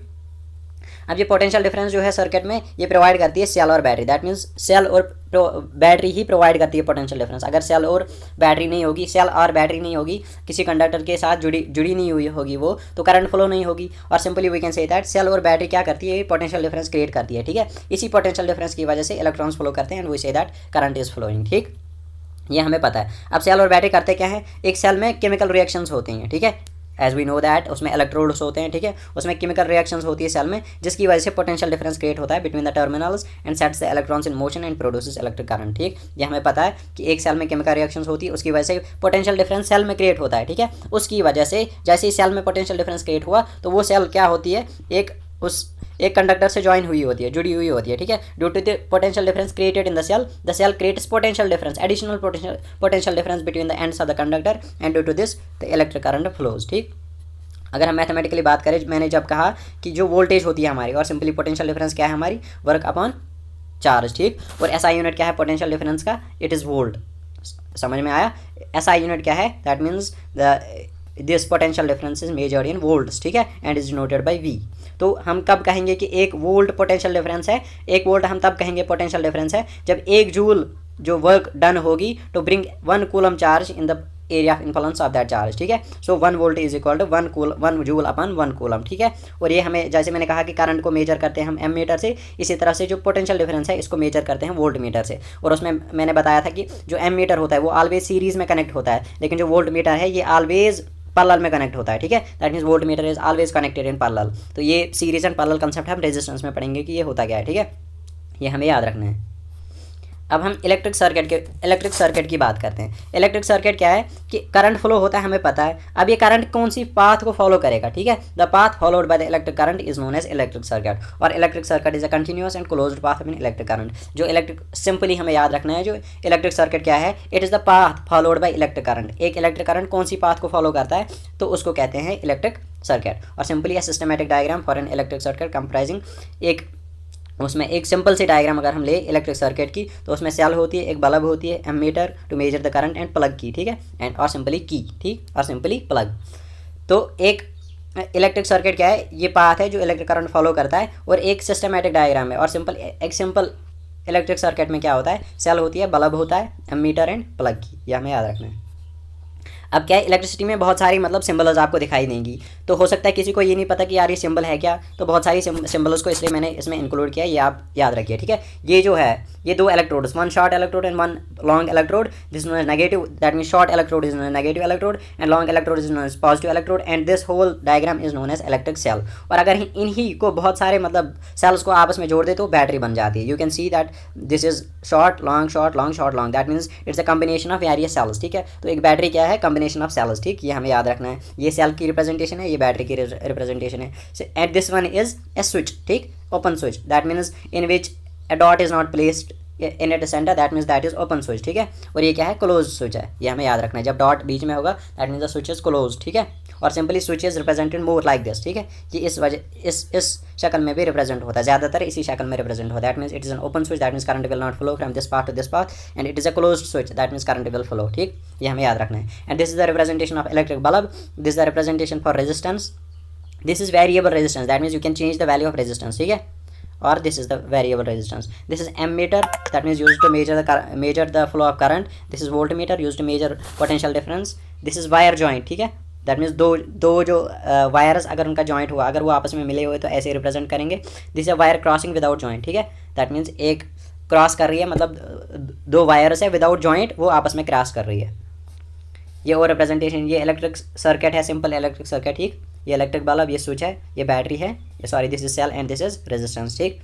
S2: अब ये पोटेंशियल डिफरेंस जो है सर्किट में ये प्रोवाइड करती है सेल और बैटरी, दैट मीन्स सेल और बैटरी ही प्रोवाइड करती है पोटेंशियल डिफरेंस। अगर सेल और बैटरी नहीं होगी, सेल और बैटरी नहीं होगी, किसी कंडक्टर के साथ जुड़ी नहीं हुई होगी वो, तो करंट फ्लो नहीं होगी। और simply we can say that cell और बैटरी क्या करती है, पोटेंशियल डिफरेंस क्रिएट करती है, ठीक है। इसी पोटेंशियल डिफरेंस की वजह से इलेक्ट्रॉन्स फ्लो करते हैं and we say that current is flowing, ठीक। ये हमें पता है। अब सेल और बैटरी करते क्या है, एक सेल में केमिकल रिएक्शंस होती हैं, ठीक है, एज वी नो दैट उसमें इलेक्ट्रोड्स होते हैं, ठीक है, उसमें केमिकल रिएक्शंस होती है सेल में, जिसकी वजह से पोटेंशियल डिफरेंस क्रिएट होता है between the terminals and sets the electrons in motion and produces electric current, ठीक। ये हमें पता है कि एक सेल में केमिकल रिएक्शंस होती है, उसकी वजह से पोटेंशियल डिफरेंस सेल में क्रिएट होता है, ठीक है। उसकी वजह से जैसे ही सेल में पोटेंशियल डिफरेंस क्रिएट हुआ तो वो सेल क्या होती है, एक कंडक्टर से ज्वाइन हुई होती है, जुड़ी हुई होती है, ठीक है। Due to the potential difference created in the cell creates potential difference, additional potential difference between the ends of the conductor and due to this the electric current flows, ठीक। अगर हम मैथमेटिकली बात करें, मैंने जब कहा कि जो वोल्टेज होती है हमारी, और सिंपली पोटेंशियल डिफरेंस क्या है हमारी, वर्क अपॉन चार्ज, ठीक। और एसआई यूनिट क्या है पोटेंशियल डिफरेंस का, इट इज़ वोल्ट। समझ में आया, एसआई यूनिट क्या है, that means this potential difference is measured in volts, ठीक है, and is denoted by V. तो हम कब कहेंगे कि 1 वोल्ट पोटेंशियल डिफरेंस है, 1 वोल्ट हम तब कहेंगे पोटेंशियल डिफरेंस है जब 1 जूल जो वर्क डन होगी to bring 1 coulomb charge in the area of influence of that charge, ठीक है। So 1 volt is equal to 1 joule upon 1 coulomb, ठीक है। और ये हमें, जैसे मैंने कहा कि करंट को मेजर करते हैं हम एमीटर से, इसी तरह से जो पोटेंशियल डिफरेंस है इसको मेजर करते हैं वोल्ट मीटर से। और उसमें मैंने बताया था कि जो एमीटर होता है वो ऑलवेज सीरीज में कनेक्ट होता है, लेकिन जो वोल्ट मीटर है ये ऑलवेज पैरेलल में कनेक्ट होता है, ठीक है। That means volt meter is always connected in parallel. तो ये सीरीज एंड पैरेलल कंसेप्ट हम रेजिस्टेंस में पढ़ेंगे कि ये होता क्या है, ठीक है, ये हमें याद रखना है। अब हम इलेक्ट्रिक सर्किट की बात करते हैं। इलेक्ट्रिक सर्किट क्या है कि करंट फ्लो होता है, हमें पता है। अब ये करंट कौन सी पाथ को फॉलो करेगा, ठीक है, the path followed by the electric current is known as electric circuit. और electric circuit is a continuous and closed path of an electric current. जो इलेक्ट्रिक, सिंपली हमें याद रखना है, जो इलेक्ट्रिक सर्किट क्या है, it is the path followed by electric current. एक इलेक्ट्रिक करंट कौन सी पाथ को फॉलो करता है, तो उसको कहते हैं इलेक्ट्रिक सर्किट। और simply a systematic diagram for an electric circuit comprising, उसमें एक सिंपल सी डायग्राम अगर हम ले इलेक्ट्रिक सर्किट की, तो उसमें सेल होती है, एक बल्ब होती है, ammeter to measure the current and plug key, ठीक है, एंड और सिंपली की, ठीक, और सिंपली प्लग। तो एक इलेक्ट्रिक सर्किट क्या है, ये पाथ है जो इलेक्ट्रिक करंट फॉलो करता है, और एक सिस्टमैटिक डायग्राम है। और सिंपल इलेक्ट्रिक सर्किट में क्या होता है, सेल होती है, बल्ब होता है, एमीटर एंड प्लग की, यह हमें याद रखना है। अब क्या है, इलेक्ट्रिसिटी में बहुत सारी मतलब सिंबल्स आपको दिखाई देंगी, तो हो सकता है किसी को ये नहीं पता कि यार ये सिंबल है क्या, तो बहुत सारी सिंबल्स को इसलिए मैंने इसमें इंक्लूड किया, ये आप याद रखिए, ठीक है। ये जो है ये दो electrodes, one short electrode and one long electrode, this known as negative, that mean short electrode is known as negative electrode and long electrode is known as positive electrode and this whole diagram is known as electric cell. और अगर इन्हीं को बहुत सारे मतलब sales को आपस में जोड़ दे तो बैटरी बन जाती है। You can see that this is short long short long short long, that means it's a combination of various cells, ठीक है। तो एक बैटरी क्या है, कॉम्बिनेशन ऑफ सेल्स, ठीक, ये हमें याद रखना है। ये सेल की रिप्रेजेंटेशन है, ये बैटरी की रिप्रेजेंटेशन है। And this one is a switch, ठीक, open switch, that means in which a dot is not placed in at centre, that means that is open switch, ठीक है। और ये क्या है, क्लोज स्विच है, ये हमें याद रखना है। जब डॉट बीच में होगा that means the switch is close, ठीक है। और simply switch is represented more like this, ठीक है। ये इस वजह इस शक्ल में भी रिप्रेजेंट होता है, ज़्यादातर इसी शक्ल में रिप्रेजेंट होता है। That means it is an open switch, that means current will not flow from this part two this part and it is a close switch, that means current will flow, ठीक, ये हमें याद रखना है। And this is the representation of electric bulb, this is the representation for resistance, this is variable resistance, that means you can change the value of resistance, ठीक है। Or this is the variable resistance. This is ammeter, that means used to measure the flow of current. This is voltmeter used to measure potential difference. This is wire joint, ठीक है। That means दो जो wires अगर उनका joint हुआ, अगर वो आपस में मिले हुए तो ऐसे रिप्रेजेंट करेंगे। This is wire crossing without joint, ठीक है। दैट मीन्स एक क्रॉस कर रही है, मतलब दो वायर्स है विदाउट जॉइंट, वो आपस में क्रॉस कर रही है। ये और रिप्रेजेंटेशन, ये इलेक्ट्रिक सर्किट है, सिंपल इलेक्ट्रिक सर्किट, ठीक। ये इलेक्ट्रिक बल्ब, ये स्विच है, ये बैटरी है, ये sorry this is cell and this is resistance, ठीक।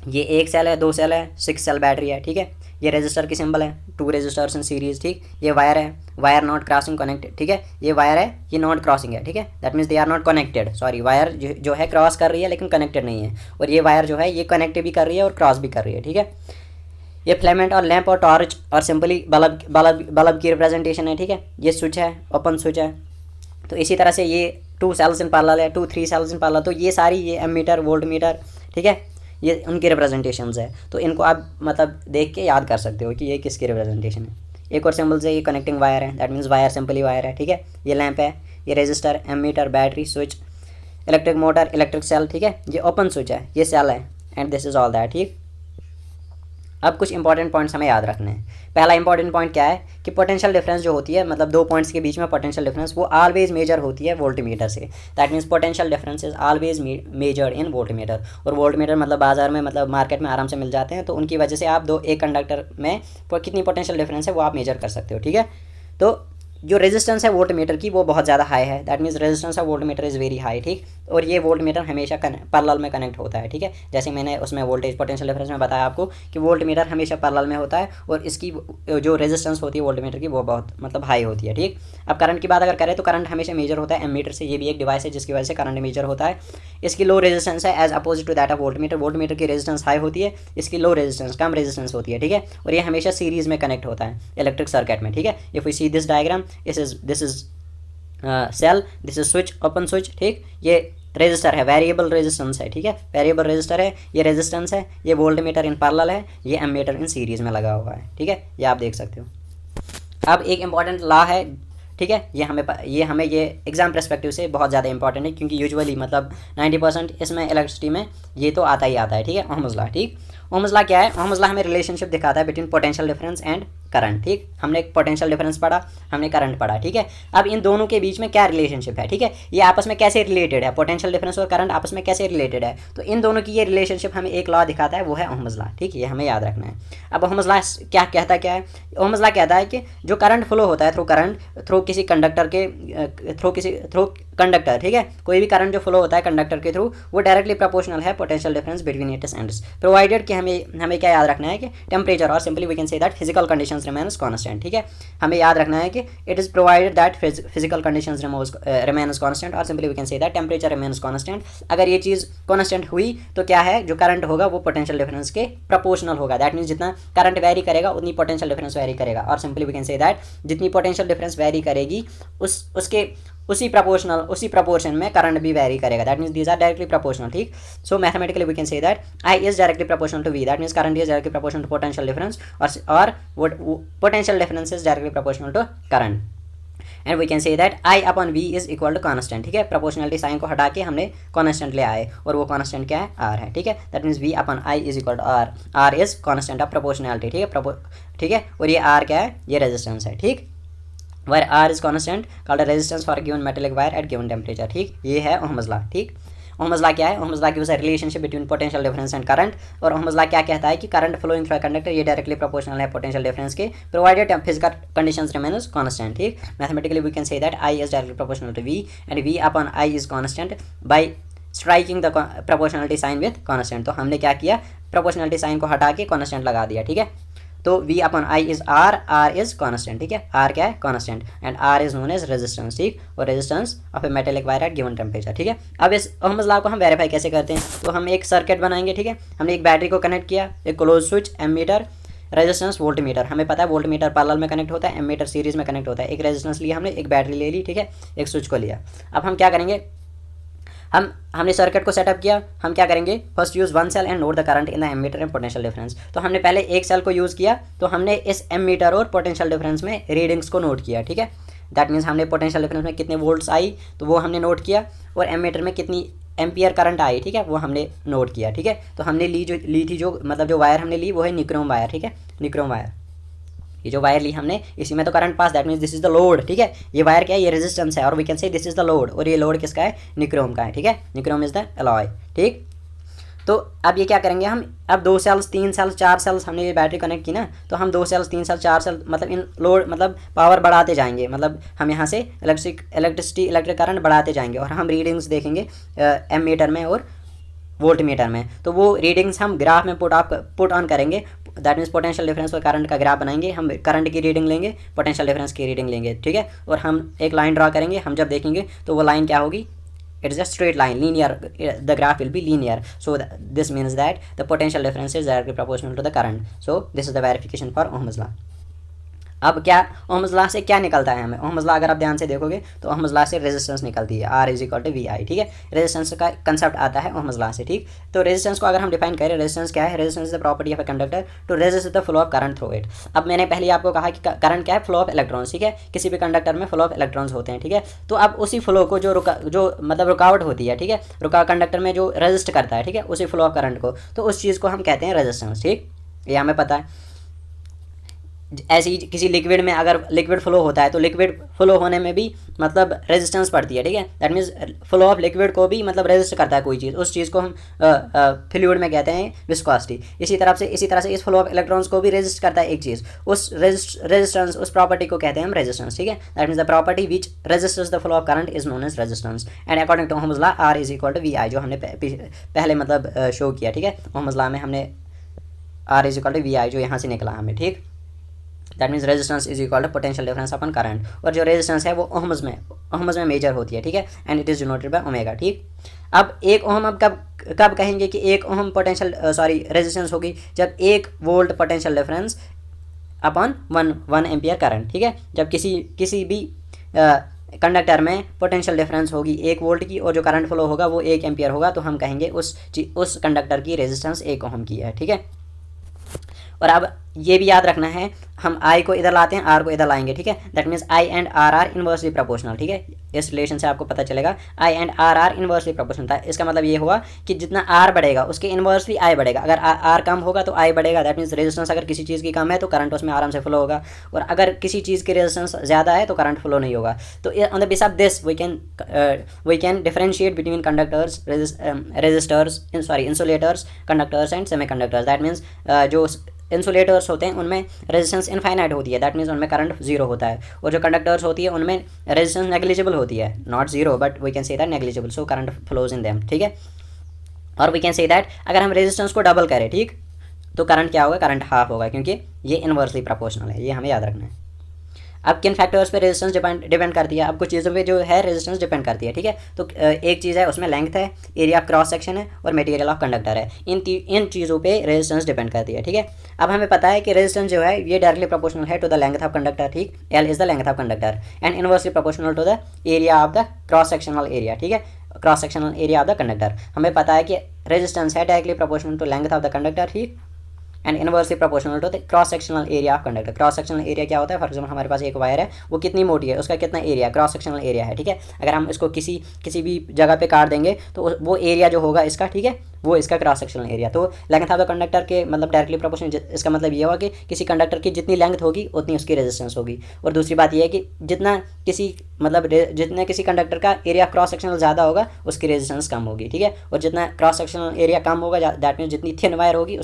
S2: ये एक सेल है, दो सेल है, 6 सेल बैटरी है, ठीक है। ये रेजिस्टर की सिंबल है, 2 रेजिस्टर्स इन सीरीज, ठीक। ये वायर है, वायर नॉट क्रॉसिंग कनेक्टेड, ठीक है। ये वायर है, ये नॉट क्रॉसिंग है, ठीक है। That means they are not connected, sorry wire जो है क्रॉस कर रही है लेकिन कनेक्टेड नहीं है। और ये वायर जो है ये कनेक्ट भी कर रही है और क्रॉस भी कर रही है, ठीक है। ये फिलामेंट और लैंप और टॉर्च और सिंपली बल्ब की रिप्रेजेंटेशन है, ठीक है। ये स्विच है, ओपन स्विच है। तो इसी तरह से ये 2 सेल्स इन पैरेलल है, 2-3 सेल्स इन पैरेलल, तो ये सारी ये एमीटर वोल्ट मीटर, ठीक है, ये उनकी रिप्रेजेंटेशंस है। तो इनको आप मतलब देख के याद कर सकते हो कि ये किसकी रिप्रेजेंटेशन है। एक और सिंबल से ये कनेक्टिंग वायर है, that means wire simply wire है, ठीक है। ये लैंप है, ये resistor, ammeter, battery, switch, electric motor, electric cell, ठीक है। ये ओपन स्विच है, ये सेल है and this is all that, ठीक। अब कुछ इंपॉर्टेंट पॉइंट्स हमें याद रखने हैं। पहला इंपॉर्टेंट पॉइंट क्या है कि पोटेंशियल डिफरेंस जो होती है, मतलब 2 पॉइंट्स के बीच में पोटेंशियल डिफरेंस, वो ऑलवेज मेजर होती है वोल्टमीटर से। That means potential difference is always measured in voltmeter. और वोल्टमीटर मतलब बाजार में, मतलब मार्केट में आराम से मिल जाते हैं, तो उनकी वजह से आप एक कंडक्टर में कितनी पोटेंशियल डिफरेंस है वो आप मेजर कर सकते हो, ठीक है। तो जो रेजिस्टेंस है वोल्टमीटर की वो बहुत ज़्यादा हाई है, that means resistance of voltmeter is very high, ठीक। और ये वोल्टमीटर हमेशा पैरेलल में कनेक्ट होता है, ठीक है। जैसे मैंने उसमें वोल्टेज पोटेंशियल डिफरेंस में बताया आपको कि वोल्टमीटर हमेशा पैरेलल में होता है और इसकी जो रेजिस्टेंस होती है वोल्टमीटर की वो बहुत मतलब हाई होती है, ठीक। अब करंट की बात अगर करें तो करंट हमेशा मेजर होता है एमीटर से। ये भी एक डिवाइस है जिसकी वजह से करंट मेजर होता है। इसकी लो रेजिस्टेंस है as opposite to that of voltmeter. Voltmeter की रेजिस्टेंस हाई होती है, इसकी लो रेजिस्टेंस, कम रेजिस्टेंस होती है, ठीक है। और ये हमेशा सीरीज में कनेक्ट होता है इलेक्ट्रिक सर्किट में, ठीक है। If we see this diagram, this is cell, this is switch, open switch, ठीक। ये रेजिस्टर है, वेरिएबल रेजिस्टेंस है, ठीक है, वेरिएबल रेजिस्टर है। ये रेजिस्टेंस है, ये वोल्टमीटर इन पैरेलल है, ये एमीटर इन सीरीज में लगा हुआ है, ठीक है। ये आप देख सकते हो। अब एक इंपॉर्टेंट लॉ है, ठीक है, ये हमें ये एग्जाम पर्सपेक्टिव से बहुत ज़्यादा इंपॉर्टेंट है, क्योंकि यूजुअली मतलब 90% इसमें इलेक्ट्रिसिटी में ये तो आता ही आता है, ठीक है। ओहम्स लॉ, ठीक। ओहम्स लॉ क्या है? ओहम्स लॉ हमें रिलेशनशिप दिखाता है between potential difference and current, ठीक। हमने एक पोटेंशियल डिफरेंस पढ़ा, हमने करंट पढ़ा, ठीक है। अब इन दोनों के बीच में क्या रिलेशनशिप है, ठीक है, ये आपस में कैसे रिलेटेड है, पोटेंशियल डिफरेंस और करंट आपस में कैसे रिलेटेड है, तो इन दोनों की ये रिलेशनशिप हमें एक लॉ दिखाता है, वो है ओहम्स लॉ, ठीक। ये हमें याद रखना है। अब ओहम्स लॉ क्या कहता क्या है? ओहम्स लॉ कहता है कि जो करंट फ्लो होता है थ्रू किसी कंडक्टर के थ्रू कंडक्टर, ठीक है, कोई भी करंट जो फ्लो होता है कंडक्टर के थ्रू, वो डायरेक्टली प्रोपोर्शनल है potential difference between its ends, provided कि हमें क्या याद रखना है कि टेम्परेचर, और simply we can say that physical conditions remains constant, ठीक है। हमें याद रखना है कि it is provided that physical conditions remains constant, और simply we can say that temperature remains constant. अगर ये चीज़ कांस्टेंट हुई तो क्या है, जो करंट होगा वो पोटेंशियल डिफरेंस के प्रोपोर्शनल होगा। दैट मीन्स जितना करंट वेरी करेगा उतनी पोटेंशियल डिफरेंस वेरी करेगा, और simply we can say that जितनी पोटेंशियल डिफरेंस वेरी करेगी उसी प्रोपोर्शन में करंट भी वेरी करेगा। That means these are directly proportional, ठीक। So mathematically we can say that I is directly proportional to V, that means current is directly proportional to potential difference, और potential difference is directly proportional to current. And we can say that I upon V is equal to constant, ठीक है। Proportionality sign को हटा के हमने constant ले आए, और वो कांस्टेंट क्या है, R है, ठीक है। That means V upon I is equal to R is constant of proportionality, ठीक है, ठीक है। और ये R क्या है, ये रेजिस्टेंस है, ठीक। Wire R is constant called resistance for given metallic wire at given temperature. ठीक, ये है ओहम्स लॉ। ठीक, ओहम्स लॉ क्या है? Ohm's law gives a relationship between potential difference and current. और ओहम्स लॉ क्या कहता है कि current flowing through a conductor ये डायरेक्टली प्रोपोर्शनल है पोटेंशियल डिफरेंस के, provided physical conditions remains constant. ठीक, mathematically we can say that I is directly proportional to V and V upon I is constant by striking the proportionality sign with constant. तो हमने क्या किया? Proportionality sign को हटा के constant लगा दिया। ठीक है, तो V upon I is R, R is constant. ठीक है, आर क्या है? Constant, and R is known as resistance. ठीक, और resistance of a metallic wire at given temperature. ठीक है, अब इस ओहम्स लॉ को हम वेरीफाई कैसे करते हैं? तो हम एक सर्किट बनाएंगे। ठीक है, हमने एक बैटरी को कनेक्ट किया, एक close switch, ammeter, resistance, voltmeter. हमें पता है वोल्ट मीटर पैरेलल में कनेक्ट होता है, एमीटर सीरीज में कनेक्ट होता है। एक रेजिस्टेंस लिया हमने, एक बैटरी ले ली। ठीक है, एक स्विच को लिया। अब हम क्या करेंगे? हमने सर्किट को सेटअप किया। हम क्या करेंगे? First use one cell and note the current in the ammeter and potential difference. तो हमने पहले एक सेल को यूज़ किया, तो हमने इस एमीटर और पोटेंशियल डिफरेंस में रीडिंग्स को नोट किया। ठीक है, दैट मीन्स हमने पोटेंशियल डिफरेंस में कितने वोल्ट्स आई तो वो हमने नोट किया, और एमीटर में कितनी एम्पियर करंट आई। ठीक है, वो हमने नोट किया। ठीक है, तो हमने ली थी जो मतलब जो वायर हमने ली वो है निक्रोम वायर। ठीक है, निक्रोम वायर, ये जो वायर ली हमने इसी में तो current pass, that means this is the load. ठीक है, ये वायर क्या है? ये रेजिस्टेंस है, और we can say this is the load, और ये लोड किसका है? निक्रोम का है। ठीक है, निक्रोम इज द अलॉय। ठीक, तो अब ये क्या करेंगे हम? अब 2 सेल्स, 3 सेल्स, 4 सेल्स हमने ये बैटरी कनेक्ट की ना, तो हम 2 सेल्स, 3 सेल्स, 4 सेल्स मतलब इन लोड मतलब पावर बढ़ाते जाएंगे। मतलब हम यहाँ से इलेक्ट्रिक करंट बढ़ाते जाएंगे, और हम रीडिंग्स देखेंगे एमीटर में और वोल्ट मीटर में। तो वो रीडिंग्स हम ग्राफ में पुट ऑन करेंगे, दैट मीन्स पोटेंशियल डिफरेंस और करंट का ग्राफ बनाएंगे। हम करंट की रीडिंग लेंगे, पोटेंशियल डिफरेंस की रीडिंग लेंगे। ठीक है, और हम एक लाइन ड्रा करेंगे। हम जब देखेंगे तो वो लाइन क्या होगी? it is a straight line, linear, the graph will be linear. So this means that the potential difference is directly proportional to the current. So this is the verification for Ohm's law. अब क्या Ohm's law से क्या निकलता है हमें? Ohm's law अगर आप ध्यान से देखोगे तो ओहम्स लॉ से रेजिस्टेंस निकलती है, R is equal to V I. ठीक है, रेजिस्टेंस का कंसेप्ट आता है ओहम्स लॉ से। ठीक, तो रेजिस्टेंस को अगर हम डिफाइन करें, रेजिस्टेंस क्या है? Resistance is the property of a conductor to resist the flow of current through it. अब मैंने पहले ही आपको कहा कि करंट क्या है? Flow of electrons. ठीक है, किसी भी कंडक्टर में फ्लो ऑफ इलेक्ट्रॉन्स होते हैं। ठीक है, तो अब उसी फ्लो को जो मतलब रुकावट होती है, ठीक है, कंडक्टर में जो रेजिस्ट करता है, ठीक है, उसी फ्लो ऑफ करंट को, तो उस चीज़ को हम कहते हैं रेजिस्टेंस। ठीक, ये हमें पता है। ऐसे ही किसी लिक्विड में अगर लिक्विड फ्लो होता है तो लिक्विड फ्लो होने में भी मतलब रेजिस्टेंस पड़ती है। ठीक है, that means flow of liquid को भी मतलब रेजिस्ट करता है कोई चीज़, उस चीज़ को हम फ्लूइड में कहते हैं विस्कोसिटी। इसी तरह से इस फ्लो ऑफ इलेक्ट्रॉन्स को भी रेजिस्ट करता है एक चीज़, उस रेजिस्टेंस, उस प्रॉपर्टी को कहते हैं हम रेजिस्टेंस। ठीक है, that means the property which resistance the flow of current is known as resistance. And according to Ohm's law R is equal to V I, जो हमने पहले मतलब शो किया। ठीक है, ओहम्स लॉ में हमने R is equal to V I जो यहाँ से निकला हमें। ठीक, that means resistance is equal to potential difference upon current, और जो रेजिस्टेंस है वो ओहम्स में मेजर होती है। ठीक है, and it is denoted by omega. ठीक, अब एक ओहम अब कब कहेंगे कि एक ओहम रेजिस्टेंस होगी? जब 1 volt potential difference upon 1 ampere current. ठीक है, जब किसी भी कंडक्टर में पोटेंशियल डिफरेंस होगी 1 वोल्ट की, और जो करंट फ्लो होगा वो 1 एम्पियर होगा, तो हम कहेंगे उस कंडक्टर की रेजिस्टेंस 1 ओहम की है। ठीक है, और अब ये भी याद रखना है, हम I को इधर लाते हैं, R को इधर लाएंगे। ठीक है, that means I and R are inversely proportional. ठीक है, इस रिलेशन से आपको पता चलेगा I and R are inversely proportional था। इसका मतलब ये हुआ कि जितना R बढ़ेगा उसके इन्वर्सली I बढ़ेगा। अगर R कम होगा तो I बढ़ेगा, दैट मीन्स रेजिस्टेंस अगर किसी चीज़ की कम है तो करंट उसमें आराम से फ्लो होगा, और अगर किसी चीज़ की रेजिस्टेंस ज़्यादा है तो करंट फ्लो नहीं होगा। तो on the base of this we can differentiate between conductors, resistors, insulators, conductors and semiconductors. That means जो इंसुलेटर्स होते हैं उनमें रेजिस्टेंस इनफाइनाइट होती है, दैट मीन्स उनमें करंट जीरो होता है, और जो कंडक्टर्स होती है उनमें रेजिस्टेंस नेग्लिजिबल होती है, not zero but we can say that negligible, so current flows in them. ठीक है, और वी कैन से दैट अगर हम रेजिस्टेंस को डबल करें, ठीक, तो करंट क्या होगा? करंट हाफ होगा, क्योंकि ये इन्वर्सली प्रोपोर्शनल है। ये हमें याद रखना है। अब किन फैक्टर्स पे रेजिस्टेंस डिपेंड करती है? अब कुछ चीज़ों पे जो है रेजिस्टेंस डिपेंड करती है। ठीक है, तो एक चीज़ है उसमें लेंथ है, एरिया ऑफ क्रॉस सेक्शन है, और मटेरियल ऑफ कंडक्टर है। इन चीज़ों पे रेजिस्टेंस डिपेंड करती है। ठीक है, अब हमें पता है कि रेजिस्टेंस जो है ये डायरेक्टली प्रोपोर्शनल है to the length of conductor. ठीक, L is the length of conductor and inversely proportional to the area of the cross sectional area. ठीक है, cross sectional area of the conductor. हमें पता है कि रेजिस्टेंस है directly proportional to length of the conductor, ठीक, and inversely proportional to the cross sectional area of conductor. Cross sectional area क्या होता है? फॉर एग्जाम्पल हमारे पास एक वायर है, वो कितनी मोटी है, उसका कितना एरिया, क्रॉस सेक्शनल एरिया है। ठीक है, अगर हम इसको किसी भी जगह पे काट देंगे तो वो एरिया जो होगा इसका, ठीक है, वो इसका क्रॉस सेक्शनल एरिया। तो लेंथ ऑफ द कंडक्टर के मतलब डायरेक्टली प्रोपोर्शनल, इसका मतलब ये हुआ कि किसी कंडक्टर की जितनी लेंथ होगी उतनी उसकी रेजिस्टेंस होगी। और दूसरी बात ये है कि जितना किसी कंडक्टर का एरिया क्रॉस सेक्शनल ज़्यादा होगा उसकी रेजिस्टेंस कम होगी, ठीक है। और जितना क्रॉस सेक्शनल एरिया कम होगा दैट मीन्स जितनी थिन वायर होगी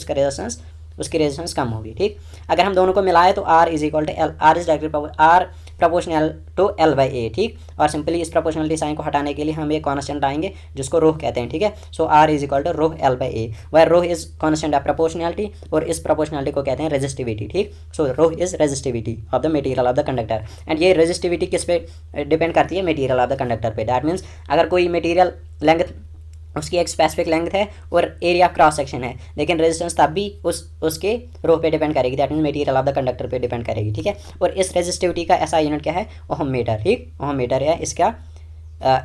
S2: उसकी रेजिस्टेंस कम होगी, ठीक। अगर हम दोनों को मिलाएं तो R is equal to L, R is directly R proportional to L by A, ठीक। और सिंपली इस प्रोपोर्शनलिटी साइन को हटाने के लिए हम एक कॉन्स्टेंट आएंगे जिसको रो कहते हैं, ठीक है। So R is equal to rho L by A, where rho is constant of proportionality और इस प्रोपोर्शनलिटी को कहते हैं रेजिस्टिविटी, ठीक। So rho is resistivity of the material of the conductor, and ये रेजिस्टिविटी किस पे डिपेंड करती है, मटेरियल ऑफ द कंडक्टर पे। दैट मीन्स अगर कोई मटेरियल लेंथ उसकी एक स्पेसिफिक लेंथ है और एरिया क्रॉस सेक्शन है, लेकिन रेजिस्टेंस तब भी उसके रो पे डिपेंड करेगी, that mean material of the conductor पे डिपेंड करेगी, ठीक है। और इस रेजिस्टिविटी का एसआई यूनिट क्या है, ओहम मीटर, ठीक। ओहम मीटर है इसका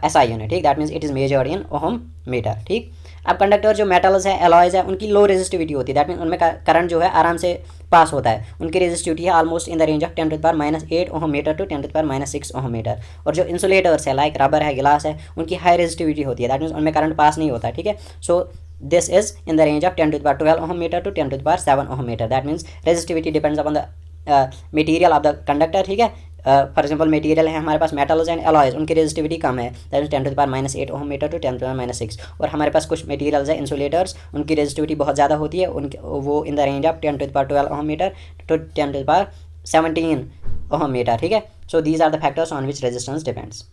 S2: एसआई यूनिट, ठीक। That means it is measured in ohm metre, ठीक। अब कंडक्टर जो मेटल्स है, एलॉयज़ है, उनकी लो रेजिस्टिविटी होती है, दैट मीन उनमें करंट जो है आराम से पास होता है। उनकी रेजिस्टिविटी है almost in the range of 10⁻⁻8 ohm metre to 10⁻⁻6 ohm metre. और जो इंसुलेटर्स है लाइक रबर है, गिलास है, उनकी हाई रेजिस्टिविटी होती है, दैट मीन्स उनमें करंट पास नहीं होता, ठीक है। So this is in the range of 10⁻12 ohm metre to 10⁻7 ohm metre. That means resistivity depends upon the material of the conductor, ठीक है। फॉर एग्जाम्पल मटेरियल है हमारे पास मेटल्स एंड एलॉयज, उनकी रेजिस्टिविटी कम है, that means 10⁻8 ohm metre to 10⁻6। और हमारे पास कुछ मटेरियल्स है इंसुलेटर्स, उनकी रेजिस्टिविटी बहुत ज़्यादा होती है, उनके वो in the range of 10⁻12 ohm metre to 10⁻17 ohm metre, ठीक है। So these are the factors on which resistance depends.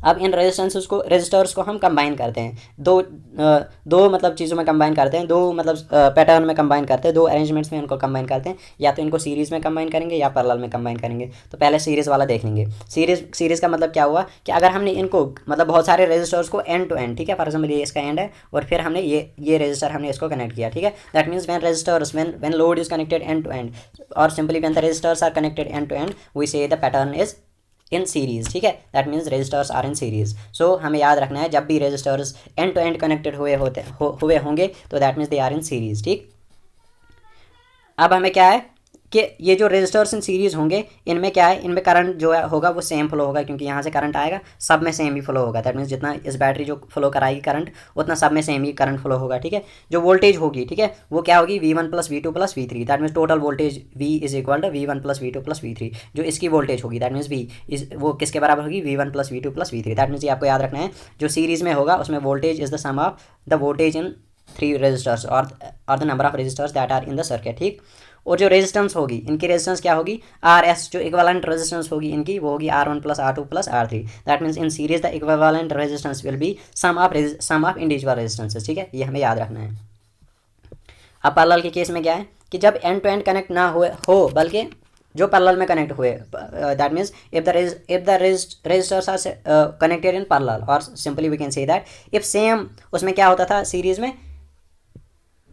S2: अब इन रेजिस्टर्स को हम कंबाइन करते हैं, दो मतलब चीज़ों में कंबाइन करते हैं, दो मतलब पैटर्न में कंबाइन करते हैं, दो अरेंजमेंट्स में इनको कंबाइन करते हैं, या तो इनको सीरीज़ में कंबाइन करेंगे या पैरेलल में कंबाइन करेंगे। तो पहले सीरीज़ वाला देख लेंगे। सीरीज़ का मतलब क्या हुआ कि अगर हमने इनको मतलब बहुत सारे रेजिस्टर्स को एंड टू एंड, ठीक है, फॉर एग्जाम्पल ये इसका एंड है और फिर हमने ये रेजिस्टर हमने इसको कनेक्ट किया, ठीक है। That means when load is connected end to end और simply when the resistors are connected end to end we say the pattern is in series, ठीक है। That means resistors are in series. So हमें याद रखना है जब भी resistors end to end connected हुए होंगे तो that means they are in series, ठीक। अब हमें क्या है कि ये जो रेजिस्टर्स इन सीरीज़ होंगे इनमें क्या है, इनमें करंट जो है होगा वो सेम फ्लो होगा, क्योंकि यहाँ से करंट आएगा सब में सेम ही फ्लो होगा। दैट मीन्स जितना इस बैटरी जो फ्लो कराएगी करंट उतना सब में सेम ही करंट फ्लो होगा, ठीक है। जो वोल्टेज होगी, ठीक है, वो क्या होगी V1 + V2 + V3। That means total voltage V is equal to V1 + V2 + V3। जो इसकी वोल्टेज होगी दैट मीन्स वो किसके बराबर होगी, V1 + V2 + V3। That means ये आपको याद रखना है, जो सीरीज़ में होगा उसमें voltage is the sum of the voltage in 3 resistors और the number of resistors that are in the circuit, ठीक। और जो रेजिस्टेंस होगी इनकी रेजिस्टेंस क्या होगी, RS, जो इक्विवेलेंट रेजिस्टेंस होगी इनकी वो होगी R1 + R2 + R3। That means in series the equivalent resistance will be sum of individual resistances, ठीक है, ये हमें याद रखना है। अब पैरेलल के केस में क्या है कि जब एंड टू एंड कनेक्ट ना हो बल्कि जो पैरेलल में कनेक्ट हुए, that means if the resistors are connected in parallel, और simply we can say that if same, उसमें क्या होता था सीरीज में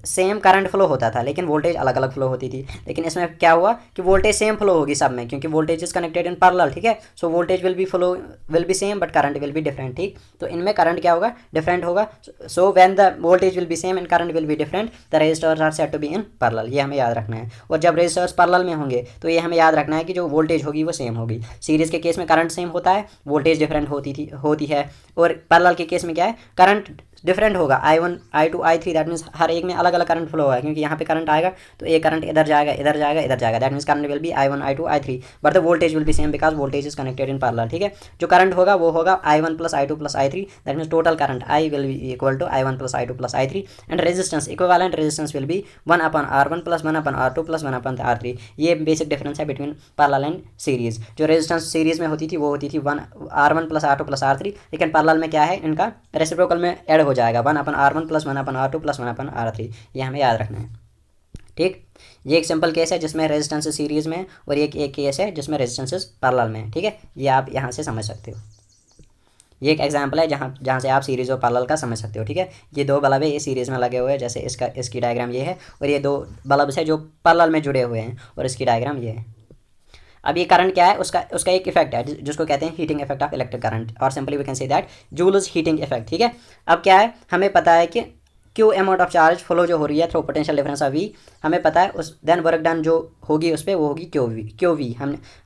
S2: सेम करंट फ्लो होता था लेकिन वोल्टेज अलग अलग फ्लो होती थी। लेकिन इसमें क्या हुआ कि वोल्टेज सेम फ्लो होगी सब में, क्योंकि voltage is connected in parallel, ठीक है। So voltage will be same but current will be different, ठीक। तो इनमें करंट क्या होगा, डिफरेंट होगा। So when the voltage will be same and current will be different the resistors are said to be in parallel, ये हमें याद रखना है। और जब रेजिस्टर्स पैरेलल में होंगे तो ये हमें याद रखना है कि जो वोल्टेज होगी वो सेम होगी। सीरीज़ के केस में करंट सेम होता है, वोल्टेज डिफरेंट होती है। और पैरेलल के केस में क्या है, करंट डिफरेंट होगा, I1 I2 I3। That means हर एक में अलग अलग करंट फ्लो होगा, क्योंकि यहाँ पे करंट आएगा तो एक करंट इधर जाएगा इधर जाएगा इधर जाएगा। That means current will B I1 I2 I3 but the voltage will be same because voltage is connected in parallel, ठीक है। जो करंट होगा वो होगा I1 + I2 + I3। That means total current I will be equal to I1 + I2 + I3 and resistance equivalent resistance will be 1/R1 + 1/R2 + 1/R3। ये basic difference है between parallel and series. जो resistance series में होती थी वो होती थी R1 + R2 + R3, लेकिन पैरेलल में क्या है, इनका रेसिप्रोकल में ऐड हो जाएगा 1/R1 + 1/R2 + 1/R3। ये हमें याद रखना है, ठीक। ये एक सिंपल केस है जिसमें रेजिस्टेंस सीरीज में, और एक केस है जिसमें रेजिस्टेंस पैरेलल में, ठीक है। ये आप यहाँ से समझ सकते हो। ये एक एग्जांपल है जहाँ से आप सीरीज़ और पैरेलल का समझ सकते हो, ठीक है। ये दो बल्ब है, ये सीरीज़ में लगे हुए हैं, जैसे इसकी डायग्राम ये है, और ये दो बल्ब है जो पैरेलल में जुड़े हुए हैं और इसकी डायग्राम ये है। अब ये करंट क्या है, उसका एक इफेक्ट है जिसको कहते हैं heating effect of electric current, और simply we can say that Joule's heating effect, ठीक है। अब क्या है, हमें पता है कि Q amount of charge flow जो हो रही है through potential difference of V, हमें पता है उस देन वर्क डन जो होगी उस पर वो होगी क्यू वी।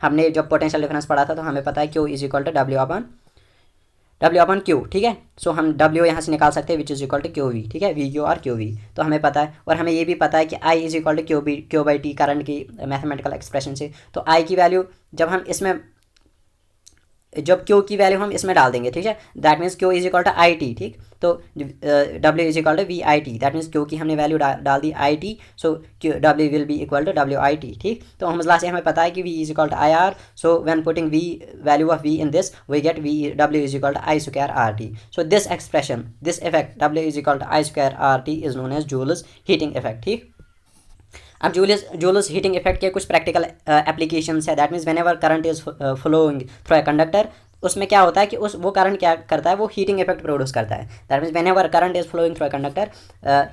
S2: हमने जब पोटेंशियल डिफरेंस पढ़ा था तो हमें पता है Q is equal to W/, W upon Q, ठीक है। सो हम W यहाँ से निकाल सकते हैं which is equal to Q V, ठीक है, V Q or Q V, तो हमें पता है। और हमें ये भी पता है कि I is equal to Q by T current की मैथमेटिकल एक्सप्रेशन से। तो I की वैल्यू जब हम इसमें, जब Q की वैल्यू हम इसमें डाल देंगे, ठीक है, that means Q is equal to I T, ठीक। तो W is equal to V I T, that means Q की हमने वैल्यू डाल दी I T, so W will be equal to W I T, ठीक। तो हम से हमें पता है कि V is equal to I R, so when putting V value of V in this we get W is equal to I square R T. So this expression, this effect W is equal to I square R T is known as Joule's heating effect, ठीक। अब Joule's heating effect के कुछ practical applications है। That means whenever current is flowing through a conductor, उसमें क्या होता है कि वो करंट क्या करता है, वो हीटिंग इफेक्ट प्रोड्यूस करता है। That means whenever current is flowing through a conductor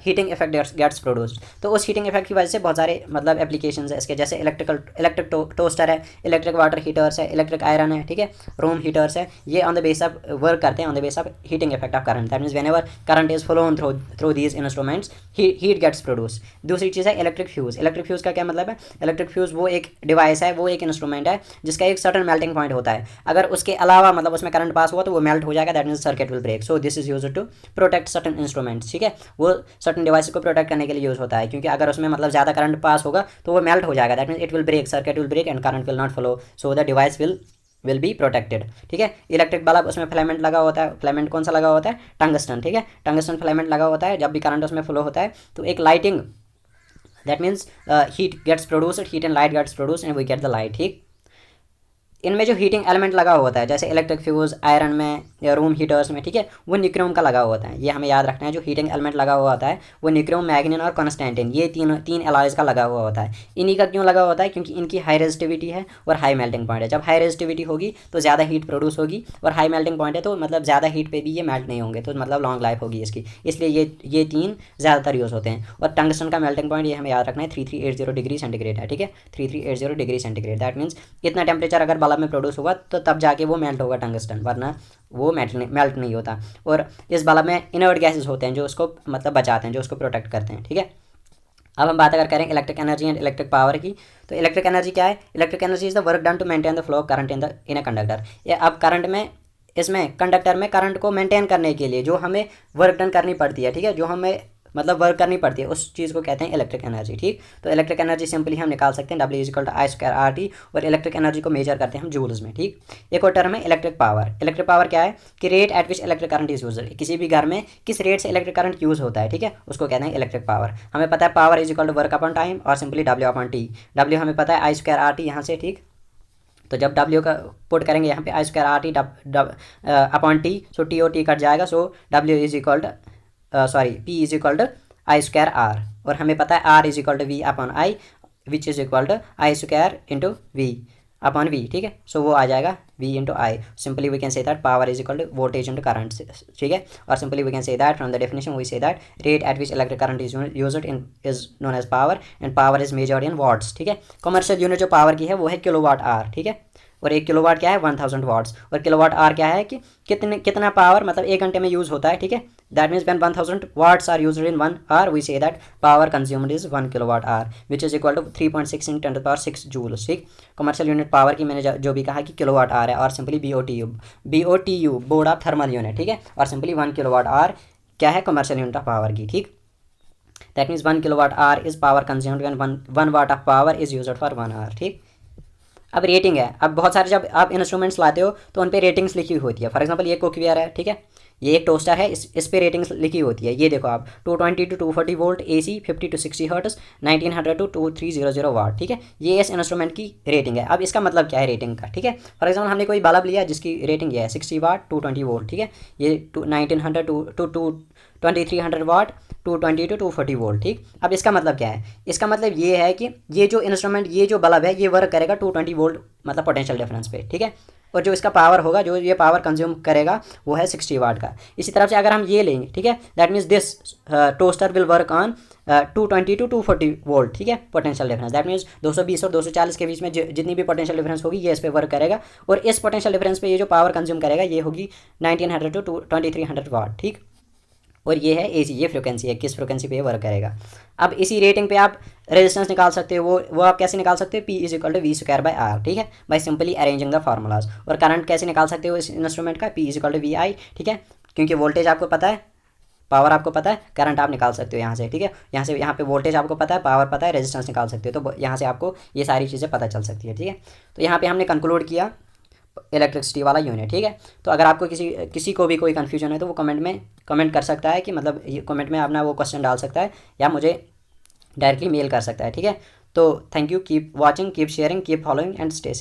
S2: heating effect gets produced. तो उस हीटिंग इफेक्ट की वजह से बहुत सारे मतलब एप्लीकेशंस है इसके, जैसे इलेक्ट्रिक टोस्टर है, इलेक्ट्रिक वाटर हीटर्स है, इलेक्ट्रिक आयरन है, ठीक है, रूम हीटर्स है, ये on the base of work करते हैं on the base of heating effect of current. That means whenever current is flown through these instruments heat gets produce. दूसरी चीज़ है इलेक्ट्रिक फ्यूज़। इलेक्ट्रिक फ्यूज़ का क्या मतलब है? इलेक्ट्रिक फ्यूज़ वो एक डिवाइस है, वो एक इंस्ट्रूमेंट है जिसका एक सर्टन मेल्टिंग पॉइंट होता है। अगर उसके अलावा मतलब उसमें करंट पास हुआ तो वो मेल्ट हो जाएगा, that means circuit will break. So this is use to protect certain instruments, ठीक है, वो सर्टन डिवाइस को प्रोटेक्ट करने के लिए यूज होता है, क्योंकि अगर उसमें मतलब ज़्यादा करंट पास होगा तो वो मेल्ट हो जाएगा, that means it will break, circuit will break and current will not flow, so the device will be protected, ठीक है। इलेक्ट्रिक बल्ब, उसमें फिलामेंट लगा होता है, फिलामेंट कौन सा लगा होता है? टंगस्टन, ठीक है, टंगस्टन फिलामेंट लगा होता है। जब भी करंट उसमें फ्लो होता है तो एक lighting, that means heat gets produced, heat and light gets produced and we get the light, ठीक। इनमें जो हीटिंग एलिमेंट लगा होता है, जैसे इलेक्ट्रिक फ्यूज़ आयरन में या रूम हीटर्स में, ठीक है, वो निक्रोम का लगा हुआ होता है। ये हमें याद रखना है, जो हीटिंग एलिमेंट लगा हुआ होता है वो निक्रोम, मैग्नीन और कॉन्स्टेंटिन, ये तीन एलॉयज़ का लगा हुआ होता है। इन्हीं का क्यों लगा होता है? क्योंकि इनकी हाई रेजिस्टिविटी है और हाई मेल्टिंग पॉइंट है। जब हाई रेजिस्टिविटी होगी तो ज़्यादा हीट प्रोड्यूस होगी, और हाई मेल्टिंग पॉइंट है तो मतलब ज़्यादा हीट पे भी ये मेल्ट नहीं होंगे, तो मतलब लॉन्ग लाइफ होगी इसकी, इसलिए ये तीन ज़्यादातर यूज़ होते हैं। और टंगस्टन का मेल्टिंग पॉइंट ये हमें याद रखना है 3380 डिग्री सेंटीग्रेड है, ठीक है, 3380 डिग्री सेंटीग्रेड। दैट मीन्स इतना टेम्परेचर अगर बल्ब में प्रोड्यूस होगा तो तब जाके वो मेल्ट होगा टंगस्टन, वरना वो मेल्ट नहीं होता। और इस बल्ब में इनर्ट गैसेस होते हैं जो उसको मतलब बचाते हैं, जो उसको प्रोटेक्ट करते हैं, ठीक है। अब हम बात अगर करें electric energy and electric power की, तो इलेक्ट्रिक एनर्जी क्या है? Electric energy is the work done to maintain the flow of current in a conductor. ये अब करंट में, इसमें कंडक्टर में करंट को मेंटेन करने के लिए जो हमें वर्क डन करनी पड़ती है, ठीक है, जो हमें मतलब वर्क करनी पड़ती है, उस चीज़ को कहते हैं इलेक्ट्रिक एनर्जी, ठीक। तो इलेक्ट्रिक एनर्जी सिंपली हम निकाल सकते हैं W is equal to I square R T, और इलेक्ट्रिक एनर्जी को मेजर करते हैं हम जूल्स में, ठीक। एक और टर्म है इलेक्ट्रिक पावर। इलेक्ट्रिक पावर क्या है? कि rate at which electric current is use, किसी भी घर में किस रेट से इलेक्ट्रिक करंट यूज़ होता है, ठीक है, उसको कहते हैं इलेक्ट्रिक पावर। हमें पता है power is equal to work upon time और simply W upon T. W हमें पता है आई स्क्वायर आर टी यहाँ से, ठीक। तो जब W का पुट करेंगे यहाँ पे I square R T upon T, so T और टी कट जाएगा, so W is equal to P is equal to I square R, और हमें पता है R is equal to V upon I, which is equal to I square into V upon V, ठीक है। So वो आ जाएगा V into I. Simply we can say that power is equal to voltage into current, ठीक है। और simply we can say that from the definition we say that rate at which electric current is used in is known as power, and power is measured in watts, ठीक है। Commercial unit जो power की है वो है kilowatt hour, ठीक है, और एक किलोवाट क्या है? 1000 वाट्स। और किलोवाट आर क्या है? कि कितना पावर मतलब एक घंटे में यूज़ होता है, ठीक है। That means when 1000 watts are used in 1 hour we say that power consumed is 1 kilowatt hour, which is equal to 3.6 × 10⁻6 joules, ठीक। कमर्शियल यूनिट पावर की मैंने जो भी कहा कि किलोवाट आर है, और simply BOTU board of thermal unit, ठीक है, और सिंपली 1 किलोवाट आर क्या है? कमर्शियल यूनिट ऑफ पावर की, ठीक। That means 1 kilowatt hour is power consumed when 1 watt of power is used for 1 hour, ठीक। अब रेटिंग है। अब बहुत सारे जब आप इंस्ट्रूमेंट्स लाते हो तो उन पे रेटिंग्स लिखी होती है। फॉर एग्जांपल ये कुकवेयर है, ठीक है, ये एक टोस्टर है, इस पे रेटिंग्स लिखी होती है। ये देखो आप 220 to 240 volt AC, 50 to 60 hertz, 1900 to 2300 वाट, ठीक है, ये इस इंस्ट्रूमेंट की रेटिंग है। अब इसका मतलब क्या है रेटिंग का, ठीक है। फॉर एग्जांपल हमने कोई बल्ब लिया जिसकी रेटिंग ये है 60 वाट 220 वोल्ट, ठीक है, ये 1900 to 2300 वाट 220 to 240 वोल्ट, ठीक। अब इसका मतलब क्या है? इसका मतलब ये है कि ये जो इंस्ट्रूमेंट, ये जो बल्ब है, ये वर्क करेगा 220 वोल्ट मतलब पोटेंशियल डिफरेंस पे, ठीक है। और जो इसका पावर होगा, जो ये पावर कंज्यूम करेगा वो है 60 वाट का। इसी तरफ से अगर हम ये लेंगे, ठीक है, that means this toaster will work on 220 to 240 volt, ठीक है, पोटेंशियल डिफरेंस। दैट मीन्स 220 और 240 के बीच में जितनी भी पोटेंशियल डिफरेंस होगी ये इस पर वर्क करेगा, और इस पोटेंशियल डिफरेंस पे ये जो पावर कंज्यूम करेगा ये होगी 1900 to 2300 वाट, ठीक। और ये है AC, ये फ्रिक्वेंसी है, किस फ्रिक्वेंसी पे ये वर्क करेगा। अब इसी रेटिंग पे आप रेजिस्टेंस निकाल सकते हो, वो आप कैसे निकाल सकते हो, P=V²/R, ठीक है, by simply arranging the formulas. और करंट कैसे निकाल सकते हो इस इंस्ट्रूमेंट का, P=VI, ठीक है, क्योंकि वोल्टेज आपको पता है, पावर आपको पता है, करंट आप निकाल सकते हो यहाँ से, ठीक है, यहाँ से यहाँ पे वोल्टेज आपको पता है, पावर पता है, रेजिस्टेंस निकाल सकते हो, तो यहाँ से आपको ये सारी चीज़ें पता चल सकती है, ठीक है। तो यहाँ पे हमने कंक्लूड किया इलेक्ट्रिसिटी वाला यूनिट, ठीक है। तो अगर आपको किसी को भी कोई कन्फ्यूजन है तो वो कमेंट में कमेंट कर सकता है, कि मतलब ये कमेंट में अपना वो क्वेश्चन डाल सकता है, या मुझे डायरेक्टली मेल कर सकता है, ठीक है। तो thank you, keep watching, keep sharing, keep following and stay